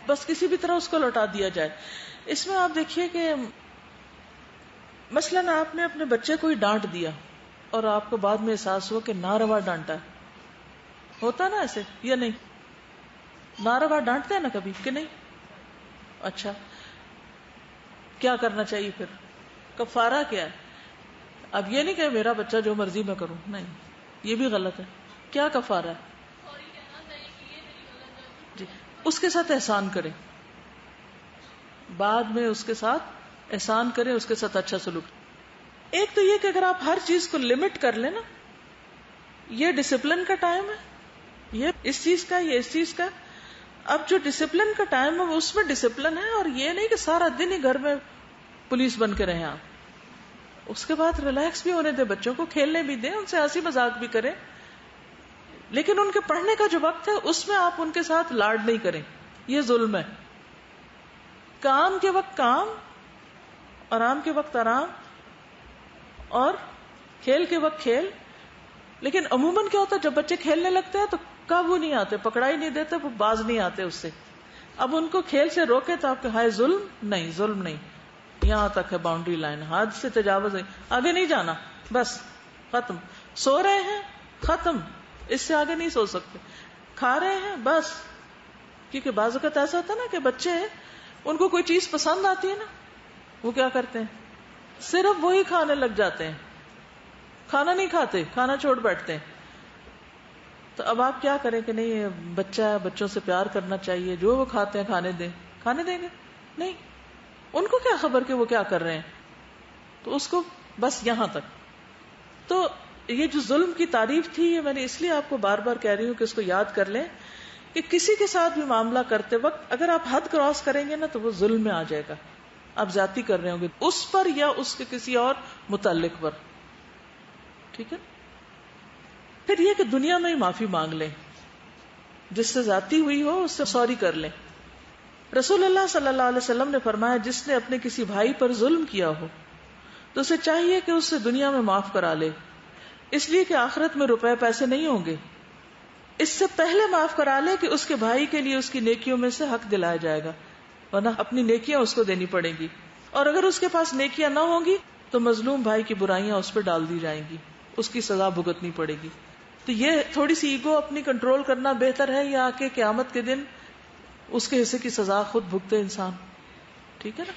بس کسی بھی طرح اس کو لوٹا دیا جائے. اس میں آپ دیکھیے کہ مثلاً آپ نے اپنے بچے کو ہی ڈانٹ دیا اور آپ کو بعد میں احساس ہوا کہ ناروا ڈانٹا ہے. ہوتا نا ایسے یا نہیں؟ ناروا ڈانٹتے ہیں نا کبھی کہ نہیں؟ اچھا کیا کرنا چاہیے پھر؟ کفارہ کیا ہے؟ اب یہ نہیں کہ میرا بچہ جو مرضی میں کروں، نہیں، یہ بھی غلط ہے. کیا کفارہ ہے؟ جی اس کے ساتھ احسان کریں، بعد میں اس کے ساتھ احسان کریں، اس کے ساتھ اچھا سلوک. ایک تو یہ کہ اگر آپ ہر چیز کو لمٹ کر لیں نا، یہ ڈسپلن کا ٹائم ہے، یہ اس چیز کا، یہ اس چیز کا. اب جو ڈسپلن کا ٹائم ہے وہ اس میں ڈسپلن ہے، اور یہ نہیں کہ سارا دن ہی گھر میں پولیس بن کے رہیں آپ. اس کے بعد ریلیکس بھی ہونے دیں، بچوں کو کھیلنے بھی دیں، ان سے ہنسی مذاق بھی کریں، لیکن ان کے پڑھنے کا جو وقت ہے اس میں آپ ان کے ساتھ لاڈ نہیں کریں، یہ ظلم ہے. کام کے وقت کام، آرام کے وقت آرام، اور کھیل کے وقت کھیل. لیکن عموماً کیا ہوتا ہے جب بچے کھیلنے لگتے ہیں تو قابو نہیں آتے، پکڑائی نہیں دیتے، وہ باز نہیں آتے اس سے. اب ان کو کھیل سے روکے تو آپ کے ہائے ظلم نہیں، ظلم نہیں، یہاں تک ہے باؤنڈری لائن، حد سے تجاوز نہیں، آگے نہیں جانا، بس ختم. سو رہے ہیں ختم، اس سے آگے نہیں سو سکتے. کھا رہے ہیں بس، کیونکہ بعض اوقات ایسا ہوتا ہے نا کہ بچے ان کو کوئی چیز پسند آتی ہے نا، وہ کیا کرتے ہیں صرف وہی کھانے لگ جاتے ہیں، کھانا نہیں کھاتے، کھانا چھوڑ بیٹھتے ہیں. تو اب آپ کیا کریں کہ نہیں بچہ ہے، بچوں سے پیار کرنا چاہیے، جو وہ کھاتے ہیں کھانے دیں. کھانے دیں گے نہیں، ان کو کیا خبر کہ وہ کیا کر رہے ہیں، تو اس کو بس یہاں تک. تو یہ جو ظلم کی تعریف تھی، یہ میں نے اس لیے آپ کو بار بار کہہ رہی ہوں کہ اس کو یاد کر لیں کہ کسی کے ساتھ بھی معاملہ کرتے وقت اگر آپ حد کراس کریں گے نا تو وہ ظلم میں آ جائے گا. آپ زیادتی کر رہے ہوں گے اس پر یا اس کے کسی اور متعلق پر. ٹھیک ہے. پھر یہ کہ دنیا میں ہی معافی مانگ لیں، جس سے زیادتی ہوئی ہو اس سے سوری کر لیں. رسول اللہ صلی اللہ علیہ وسلم نے فرمایا جس نے اپنے کسی بھائی پر ظلم کیا ہو تو اسے چاہیے کہ اس سے دنیا میں معاف کرا لے، اس لیے کہ آخرت میں روپے پیسے نہیں ہوں گے. اس سے پہلے معاف کرا لے کہ اس کے بھائی کے لیے اس کی نیکیوں میں سے حق دلایا جائے گا، ورنہ اپنی نیکیاں اس کو دینی پڑیں گی. اور اگر اس کے پاس نیکیاں نہ ہوں گی تو مظلوم بھائی کی برائیاں اس پہ ڈال دی جائیں گی، اس کی سزا بھگتنی پڑے گی. تو یہ تھوڑی سی ایگو اپنی کنٹرول کرنا بہتر ہے یا کہ قیامت کے دن اس کے حصے کی سزا خود بھگتے انسان. ٹھیک ہے نا.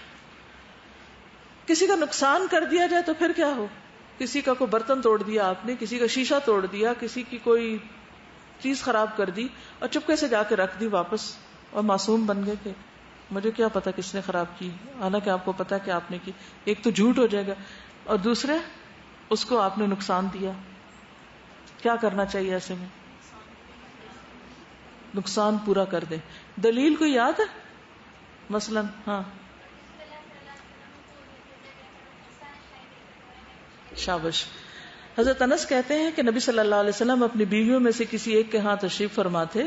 کسی کا نقصان کر دیا جائے تو پھر کیا ہو، کسی کا کوئی برتن توڑ دیا آپ نے، کسی کا شیشہ توڑ دیا، کسی کی کوئی چیز خراب کر دی اور چپکے سے جا کے رکھ دی واپس اور معصوم بن گئے کہ مجھے کیا پتا کس نے خراب کی، حالانکہ آپ کو پتا کہ آپ نے کی. ایک تو جھوٹ ہو جائے گا اور دوسرے اس کو آپ نے نقصان دیا. کیا کرنا چاہیے ایسے میں؟ نقصان پورا کر دیں. دلیل کو یاد ہے مثلا؟ ہاں شابش. حضرت انس کہتے ہیں کہ نبی صلی اللہ علیہ وسلم اپنی بیویوں میں سے کسی ایک کے ہاں تشریف فرما تھے.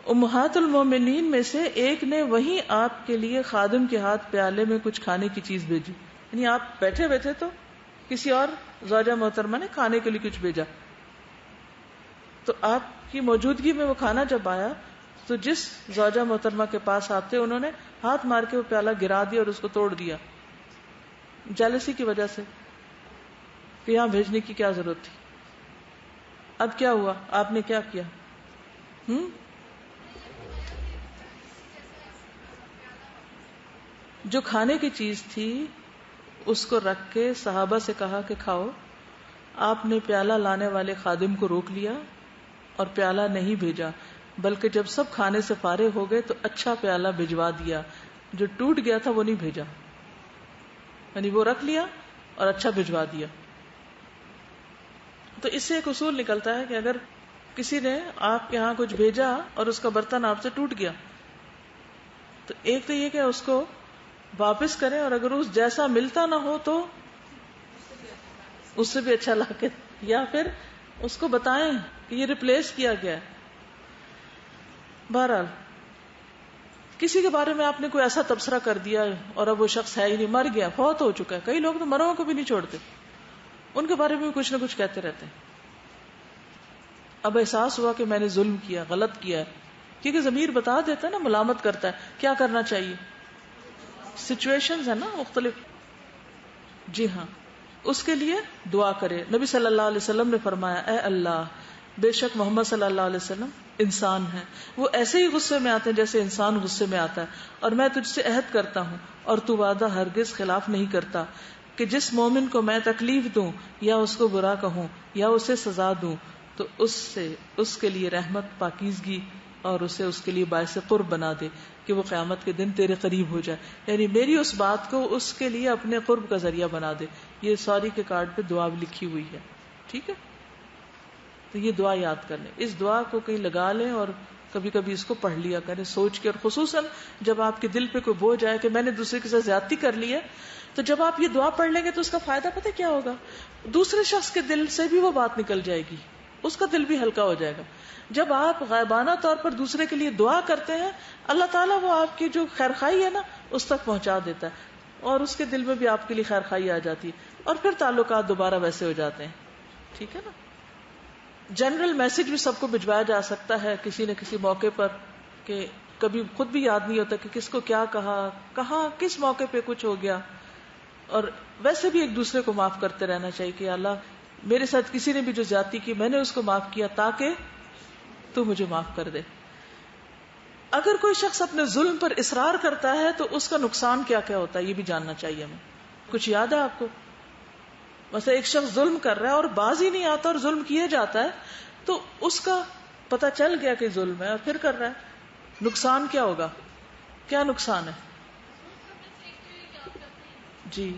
امہات المومنین میں سے ایک نے وہیں آپ کے لیے خادم کے ہاتھ پیالے میں کچھ کھانے کی چیز بھیجی. یعنی آپ بیٹھے ہوئے تھے تو کسی اور زوجہ محترمہ نے کھانے کے لیے کچھ بھیجا، تو آپ کی موجودگی میں وہ کھانا جب آیا تو جس زوجہ محترمہ کے پاس آپ تھے انہوں نے ہاتھ مار کے وہ پیالہ گرا دیا اور اس کو توڑ دیا، جیلسی کی وجہ سے کہ یہاں بھیجنے کی کیا ضرورت تھی. اب کیا ہوا؟ آپ نے کیا کیا؟ جو کھانے کی چیز تھی اس کو رکھ کے صحابہ سے کہا کہ کھاؤ. آپ نے پیالہ لانے والے خادم کو روک لیا اور پیالہ نہیں بھیجا، بلکہ جب سب کھانے سے فارغ ہو گئے تو اچھا پیالہ بھجوا دیا، جو ٹوٹ گیا تھا وہ نہیں بھیجا. یعنی وہ رکھ لیا اور اچھا بھجوا دیا. تو اس سے ایک اصول نکلتا ہے کہ اگر کسی نے آپ کے ہاں کچھ بھیجا اور اس کا برتن آپ سے ٹوٹ گیا تو ایک تو یہ کہ اس کو واپس کریں، اور اگر اس جیسا ملتا نہ ہو تو اس سے بھی اچھا لا کے، یا پھر اس کو بتائیں کہ یہ ریپلیس کیا گیا ہے. بہرحال کسی کے بارے میں آپ نے کوئی ایسا تبصرہ کر دیا اور اب وہ شخص ہے ہی نہیں، مر گیا، فوت ہو چکا ہے. کئی لوگ تو مروں کو بھی نہیں چھوڑتے، ان کے بارے میں کچھ نہ کچھ کہتے رہتے ہیں. اب احساس ہوا کہ میں نے ظلم کیا، غلط کیا ہے، کیونکہ ضمیر بتا دیتا ہے نا، ملامت کرتا ہے. کیا کرنا چاہیے؟ سچویشنز ہیں نا مختلف. جی ہاں، اس کے لیے دعا کرے. نبی صلی اللہ علیہ وسلم نے فرمایا اے اللہ، بے شک محمد صلی اللہ علیہ وسلم انسان ہے، وہ ایسے ہی غصے میں آتے ہیں جیسے انسان غصے میں آتا ہے، اور میں تجھ سے عہد کرتا ہوں اور تو وعدہ ہرگز خلاف نہیں کرتا کہ جس مومن کو میں تکلیف دوں یا اس کو برا کہوں یا اسے سزا دوں تو اس کے لیے رحمت، پاکیزگی اور اسے اس کے لیے باعث قرب بنا دے کہ وہ قیامت کے دن تیرے قریب ہو جائے. یعنی میری اس بات کو اس کے لیے اپنے قرب کا ذریعہ بنا دے. یہ سوری کے کارڈ پہ دعا بھی لکھی ہوئی ہے. ٹھیک ہے، تو یہ دعا یاد کر لیں. اس دعا کو کہیں لگا لیں اور کبھی کبھی اس کو پڑھ لیا کریں سوچ کے. اور خصوصاً جب آپ کے دل پہ کوئی بوجھ آئے کہ میں نے دوسرے کے ساتھ زیادتی کر لی ہے، تو جب آپ یہ دعا پڑھ لیں گے تو اس کا فائدہ پتہ کیا ہوگا؟ دوسرے شخص کے دل سے بھی وہ بات نکل جائے گی، اس کا دل بھی ہلکا ہو جائے گا. جب آپ غائبانہ طور پر دوسرے کے لیے دعا کرتے ہیں، اللہ تعالیٰ وہ آپ کی جو خیرخواہی ہے نا اس تک پہنچا دیتا ہے اور اس کے دل میں بھی آپ کے لیے خیرخواہی آ جاتی ہے اور پھر تعلقات دوبارہ ویسے ہو جاتے ہیں. ٹھیک ہے نا. جنرل میسج بھی سب کو بھجوایا جا سکتا ہے کسی نہ کسی موقع پر، کہ کبھی خود بھی یاد نہیں ہوتا کہ کس کو کیا کہا، کہاں کس موقع پہ کچھ ہو گیا. اور ویسے بھی ایک دوسرے کو معاف کرتے رہنا چاہیے کہ اللہ میرے ساتھ کسی نے بھی جو زیادتی کی میں نے اس کو معاف کیا تاکہ تو مجھے معاف کر دے. اگر کوئی شخص اپنے ظلم پر اصرار کرتا ہے تو اس کا نقصان کیا کیا ہوتا ہے یہ بھی جاننا چاہیے ہمیں. کچھ یاد ہے آپ کو؟ مثلا ایک شخص ظلم کر رہا ہے اور باز ہی نہیں آتا اور ظلم کیا جاتا ہے تو اس کا پتہ چل گیا کہ ظلم ہے اور پھر کر رہا ہے، نقصان کیا ہوگا؟ کیا نقصان ہے؟ جی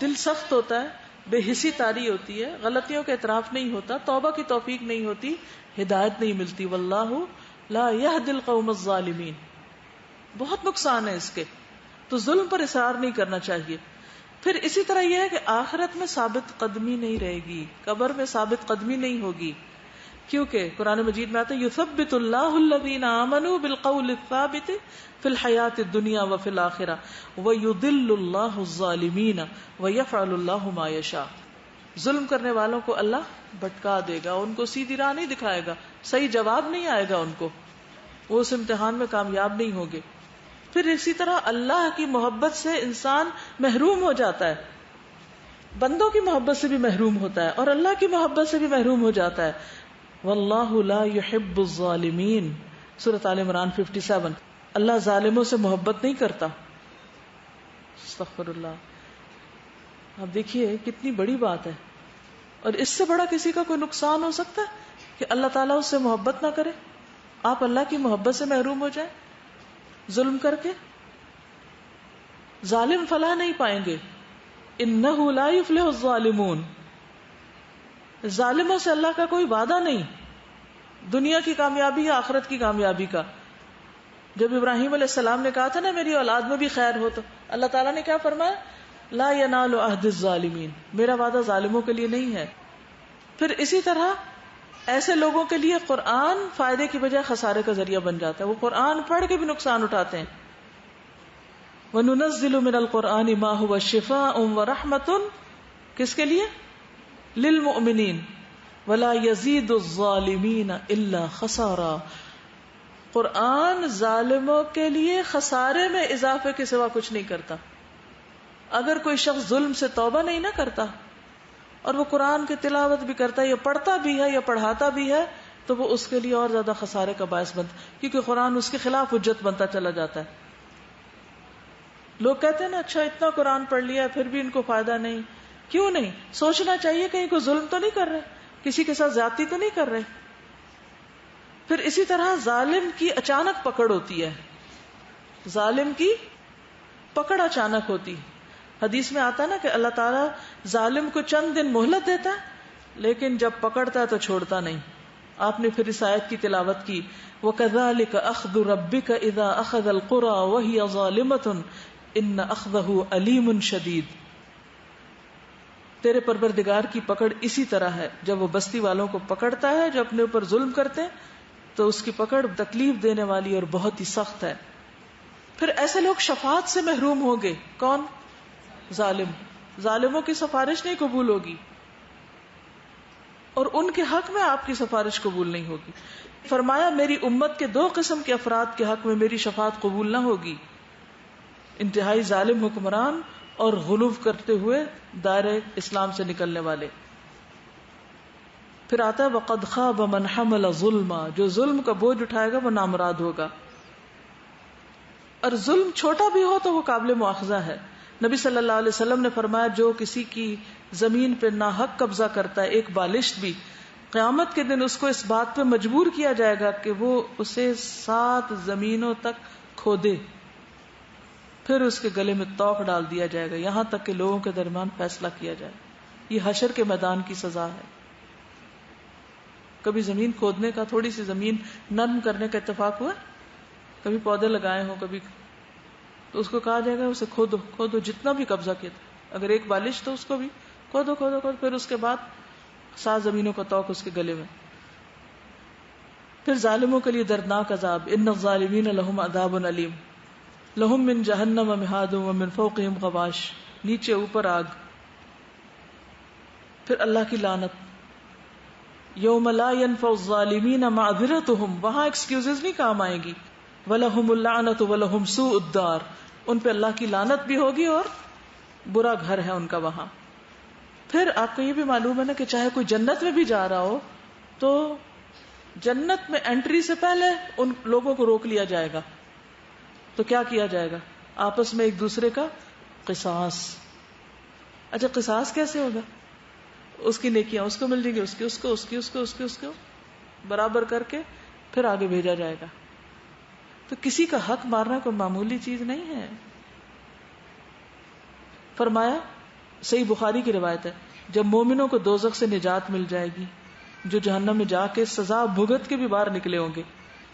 دل سخت ہوتا ہے بے حسی طاری ہوتی ہے، غلطیوں کا اعتراف نہیں ہوتا، توبہ کی توفیق نہیں ہوتی، ہدایت نہیں ملتی. واللہ لا یہدی القوم الظالمین. بہت نقصان ہے اس کے. تو ظلم پر اصرار نہیں کرنا چاہیے. پھر اسی طرح یہ ہے کہ آخرت میں ثابت قدمی نہیں رہے گی، قبر میں ثابت قدمی نہیں ہوگی، کیونکہ قرآن مجید میں آتا ہے یثبت اللہ الذین آمنوا بالقول الثابت فی الحیاۃ الدنیا وفی الآخرہ ویضل اللہ الظالمین ویفعل اللہ ما یشاء. ظلم کرنے والوں کو اللہ بھٹکا دے گا، ان کو سیدھی راہ نہیں دکھائے گا، صحیح جواب نہیں آئے گا ان کو، وہ اس امتحان میں کامیاب نہیں ہوگے. پھر اسی طرح اللہ کی محبت سے انسان محروم ہو جاتا ہے، بندوں کی محبت سے بھی محروم ہوتا ہے اور اللہ کی محبت سے بھی محروم ہو جاتا ہے. واللہ لا يحب الظالمین، سورۃ آل عمران 57. اللہ ظالموں سے محبت نہیں کرتا. استغفر اللہ. آپ دیکھیے کتنی بڑی بات ہے، اور اس سے بڑا کسی کا کوئی نقصان ہو سکتا ہے کہ اللہ تعالیٰ اس سے محبت نہ کرے، آپ اللہ کی محبت سے محروم ہو جائیں ظلم کر کے. ظالم فلاح نہیں پائیں گے. انہ لا یفلح الظالمون. ظالموں سے اللہ کا کوئی وعدہ نہیں دنیا کی کامیابی یا آخرت کی کامیابی کا. جب ابراہیم علیہ السلام نے کہا تھا نا میری اولاد میں بھی خیر ہو، تو اللہ تعالیٰ نے کیا فرمایا؟ لا ینال عہد الظالمین، میرا وعدہ ظالموں کے لیے نہیں ہے. پھر اسی طرح ایسے لوگوں کے لیے قرآن فائدے کی بجائے خسارے کا ذریعہ بن جاتا ہے، وہ قرآن پڑھ کے بھی نقصان اٹھاتے ہیں. وَنُنَزِّلُ مِنَ الْقُرْآنِ مَا هُوَ شِفَاءٌ وَرَحْمَةٌ، کس کے لیے؟ للمؤمنین. وَلَا يَزِيدُ الظَّالِمِينَ إِلَّا خَسَارًا. قرآن ظالموں کے لیے خسارے میں اضافے کے سوا کچھ نہیں کرتا. اگر کوئی شخص ظلم سے توبہ نہیں نہ کرتا اور وہ قرآن کی تلاوت بھی کرتا ہے یا پڑھتا بھی ہے یا پڑھاتا بھی ہے، تو وہ اس کے لیے اور زیادہ خسارے کا باعث بنتا، کیونکہ قرآن اس کے خلاف حجت بنتا چلا جاتا ہے. لوگ کہتے ہیں نا اچھا اتنا قرآن پڑھ لیا پھر بھی ان کو فائدہ نہیں. کیوں نہیں؟ سوچنا چاہیے کہیں کوئی ظلم تو نہیں کر رہے، کسی کے ساتھ زیادتی تو نہیں کر رہے. پھر اسی طرح ظالم کی اچانک پکڑ ہوتی ہے، ظالم کی پکڑ اچانک ہوتی. حدیث میں آتا ہے نا کہ اللہ تعالیٰ ظالم کو چند دن مہلت دیتا ہے لیکن جب پکڑتا ہے تو چھوڑتا نہیں. آپ نے پھر اس آیت کی تلاوت کی وَكَذَلِكَ أَخْذُ رَبِّكَ إِذَا أَخَذَ الْقُرَى وَهِيَ ظَالِمَةٌ إِنَّ أَخْذَهُ أَلِيمٌ شَدِيدٌ. تیرے پروردگار کی پکڑ اسی طرح ہے، جب وہ بستی والوں کو پکڑتا ہے جو اپنے اوپر ظلم کرتے ہیں تو اس کی پکڑ تکلیف دینے والی اور بہت ہی سخت ہے. پھر ایسے لوگ شفاعت سے محروم ہوں گے. کون؟ ظالم. ظالموں کی سفارش نہیں قبول ہوگی اور ان کے حق میں آپ کی سفارش قبول نہیں ہوگی. فرمایا میری امت کے 2 قسم کے افراد کے حق میں میری شفاعت قبول نہ ہوگی، انتہائی ظالم حکمران اور غلو کرتے ہوئے دائرے اسلام سے نکلنے والے. پھر آتا ہے وَقَدْ خَابَ مَنْ حَمَلَ ظُلْمًا، جو ظلم کا بوجھ اٹھائے گا وہ نامراد ہوگا. اور ظلم چھوٹا بھی ہو تو وہ قابل مواخذہ ہے. نبی صلی اللہ علیہ وسلم نے فرمایا جو کسی کی زمین پہ ناحق قبضہ کرتا ہے، ایک بالشت بھی، قیامت کے دن اس کو اس بات پہ مجبور کیا جائے گا کہ وہ اسے 7 زمینوں تک کھودے، پھر اس کے گلے میں توق ڈال دیا جائے گا یہاں تک کہ لوگوں کے درمیان فیصلہ کیا جائے. یہ حشر کے میدان کی سزا ہے. کبھی زمین کھودنے کا، تھوڑی سی زمین نرم کرنے کا اتفاق ہوا؟ کبھی پودے لگائے ہوں کبھی، تو اس کو کہا جائے گا اسے کھودو کھودو جتنا بھی قبضہ کیا تھا، اگر ایک بالش تو اس کو بھی کھودو کھودو کھودو، پھر اس کے بعد 7 زمینوں کا توق اس کے گلے میں. پھر ظالموں کے لیے دردناک عذاب. ان الظالمین لہم عذاب علیم لہم من جہنم مہاد ومن فوقہم غواش، نیچے اوپر آگ. پھر اللہ کی لعنت. یوم لا ينفع الظالمین معذرتہم، وہاں ایکسکیوزز نہیں کام آئیں گی. وَلَهُمُ اللَّعْنَةُ وَلَهُمْ سُوءُ الدَّارِ، ان پہ اللہ کی لعنت بھی ہوگی اور برا گھر ہے ان کا وہاں. پھر آپ کو یہ بھی معلوم ہے نا کہ چاہے کوئی جنت میں بھی جا رہا ہو تو جنت میں انٹری سے پہلے ان لوگوں کو روک لیا جائے گا. تو کیا کیا جائے گا؟ آپس میں ایک دوسرے کا قصاص. اچھا قصاص کیسے ہوگا؟ اس کی نیکیاں اس کو مل جائیں گی، اس کو برابر کر کے پھر آگے بھیجا جائے گا. تو کسی کا حق مارنا کوئی معمولی چیز نہیں ہے. فرمایا صحیح بخاری کی روایت ہے جب مومنوں کو دوزخ سے نجات مل جائے گی، جو جہنم میں جا کے سزا بھگت کے بھی باہر نکلے ہوں گے،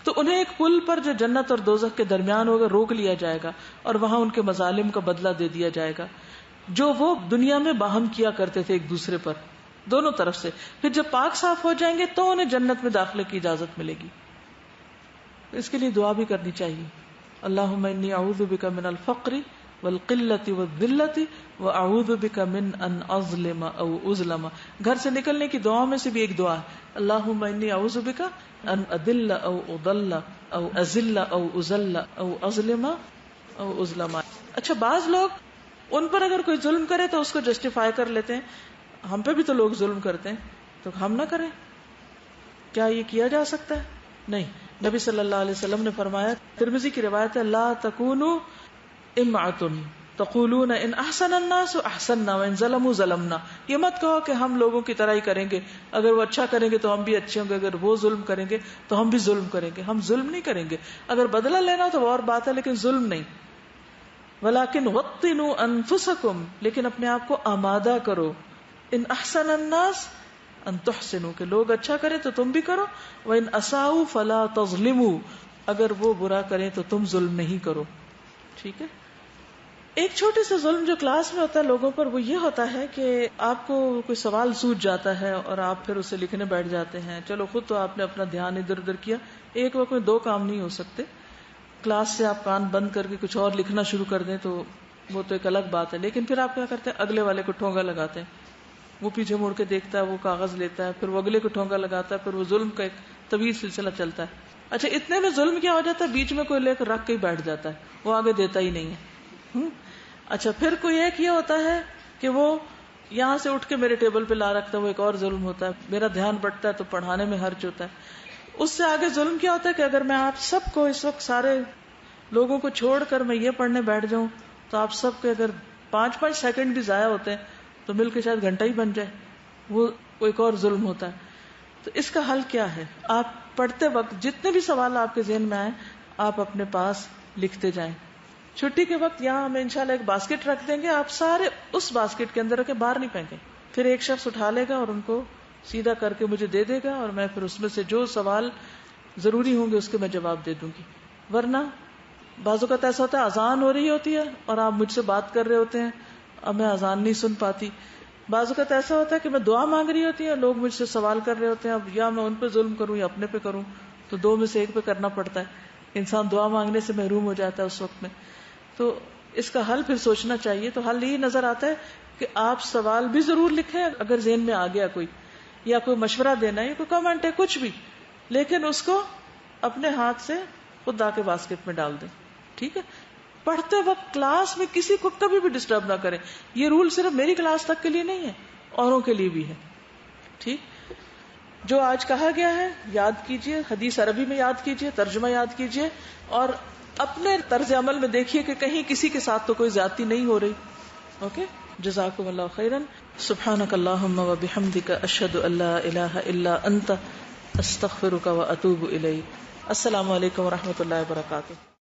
تو انہیں ایک پل پر جو جنت اور دوزخ کے درمیان ہوگا روک لیا جائے گا اور وہاں ان کے مظالم کا بدلہ دے دیا جائے گا جو وہ دنیا میں باہم کیا کرتے تھے ایک دوسرے پر، دونوں طرف سے. پھر جب پاک صاف ہو جائیں گے تو انہیں جنت میں داخلے کی اجازت ملے گی. اس کے لیے دعا بھی کرنی چاہیے، اللہم انی اعوذ بک من الفقر والقلۃ والذلۃ واعوذ بک من ان اظلم او اظلم. گھر سے نکلنے کی دعاؤں میں سے بھی ایک دعا ہے، اللہم انی اعوذ بک ان اذل او اضل او ازل او ازل او اظلم او اظلم. اچھا، بعض لوگ ان پر اگر کوئی ظلم کرے تو اس کو جسٹیفائی کر لیتے ہیں، ہم پہ بھی تو لوگ ظلم کرتے ہیں تو ہم نہ کریں. کیا یہ کیا جا سکتا ہے؟ نہیں. نبی صلی اللہ علیہ وسلم نے فرمایا، ترمذی کی روایت ہے، لا تکونوا امعۃ تقولون ان احسن الناس احسننا وان ظلموا ظلمنا. یہ مت کہو کہ ہم لوگوں کی طرح ہی کریں گے، اگر وہ اچھا کریں گے تو ہم بھی اچھے ہوں گے، اگر وہ ظلم کریں گے تو ہم بھی ظلم کریں گے. ہم ظلم نہیں کریں گے، اگر بدلہ لینا تو وہ اور بات ہے، لیکن ظلم نہیں. ولیکن وطنوا انفسکم، لیکن اپنے آپ کو آمادہ کرو. ان احسن الناس ان تحسنوا، کہ لوگ اچھا کریں تو تم بھی کرو. وان اساءوا فلا تظلموا، اگر وہ برا کریں تو تم ظلم نہیں کرو. ٹھیک ہے. ایک چھوٹے سے ظلم جو کلاس میں ہوتا ہے لوگوں پر، وہ یہ ہوتا ہے کہ آپ کو کوئی سوال سوچ جاتا ہے اور آپ پھر اسے لکھنے بیٹھ جاتے ہیں. چلو خود تو آپ نے اپنا دھیان ادھر ادھر کیا، ایک وقت میں دو کام نہیں ہو سکتے. کلاس سے آپ کان بند کر کے کچھ اور لکھنا شروع کر دیں تو وہ تو ایک الگ بات ہے، لیکن پھر آپ کیا کرتے ہیں، اگلے والے کو ٹھونگا لگاتے ہیں. وہ پیچھے مڑ کے دیکھتا ہے، وہ کاغذ لیتا ہے، پھر وہ اگلے کو ٹھونگا لگاتا ہے، پھر وہ ظلم کا ایک طویل سلسلہ چلتا ہے. اچھا، اتنے میں ظلم کیا ہو جاتا ہے، بیچ میں کوئی لے کر رکھ کے ہی بیٹھ جاتا ہے، وہ آگے دیتا ہی نہیں ہے. اچھا، پھر کوئی ایک یہ ہوتا ہے کہ وہ یہاں سے اٹھ کے میرے ٹیبل پہ لا رکھتا ہے، وہ ایک اور ظلم ہوتا ہے. میرا دھیان بٹتا ہے تو پڑھانے میں حرج ہوتا ہے. اس سے آگے ظلم کیا ہوتا ہے کہ اگر میں آپ سب کو اس وقت سارے لوگوں کو چھوڑ کر میں یہ پڑھنے بیٹھ جاؤں تو آپ سب کے اگر 5 سیکنڈ بھی ضائع ہوتے ہیں تو مل کے شاید گھنٹہ ہی بن جائے. وہ ایک اور ظلم ہوتا ہے. تو اس کا حل کیا ہے؟ آپ پڑھتے وقت جتنے بھی سوال آپ کے ذہن میں آئیں آپ اپنے پاس لکھتے جائیں. چھٹی کے وقت یہاں ہمیں انشاءاللہ ایک باسکٹ رکھ دیں گے، آپ سارے اس باسکٹ کے اندر رکھیں، باہر نہیں پھینکیں. پھر ایک شخص اٹھا لے گا اور ان کو سیدھا کر کے مجھے دے دے گا اور میں پھر اس میں سے جو سوال ضروری ہوں گے اس کے میں جواب دے دوں گی. ورنہ بعض اوقات ایسا ہوتا ہے اذان ہو رہی ہوتی ہے اور آپ مجھ سے بات کر رہے ہوتے ہیں، اب میں اذان نہیں سن پاتی. بعض اوقات ایسا ہوتا ہے کہ میں دعا مانگ رہی ہوتی ہے اور لوگ مجھ سے سوال کر رہے ہوتے ہیں، اب یا میں ان پہ ظلم کروں یا اپنے پہ کروں، تو دو میں سے ایک پہ کرنا پڑتا ہے. انسان دعا مانگنے سے محروم ہو جاتا ہے اس وقت میں. تو اس کا حل پھر سوچنا چاہیے. تو حل یہی نظر آتا ہے کہ آپ سوال بھی ضرور لکھیں اگر ذہن میں آ گیا کوئی، یا کوئی مشورہ دینا ہے یا کوئی کمنٹ ہے، کچھ بھی، لیکن اس کو اپنے ہاتھ سے خود آ کے باسکٹ میں ڈال دیں. ٹھیک ہے. پڑھتے وقت کلاس میں کسی کو کبھی بھی ڈسٹرب نہ کریں. یہ رول صرف میری کلاس تک کے لیے نہیں ہے، اوروں کے لیے بھی ہے. ٹھیک. جو آج کہا گیا ہے یاد کیجئے، حدیث عربی میں یاد کیجئے، ترجمہ یاد کیجئے، اور اپنے طرز عمل میں دیکھیے کہ کہیں کسی کے ساتھ تو کوئی زیادتی نہیں ہو رہی. اوکے. جزاکم اللہ خیرا. سبحانک اللہم و بحمدک، اشہد ان لا الہ الا انت، استغفرک و اتوب الیک. السلام علیکم و رحمۃ اللہ وبرکاتہ.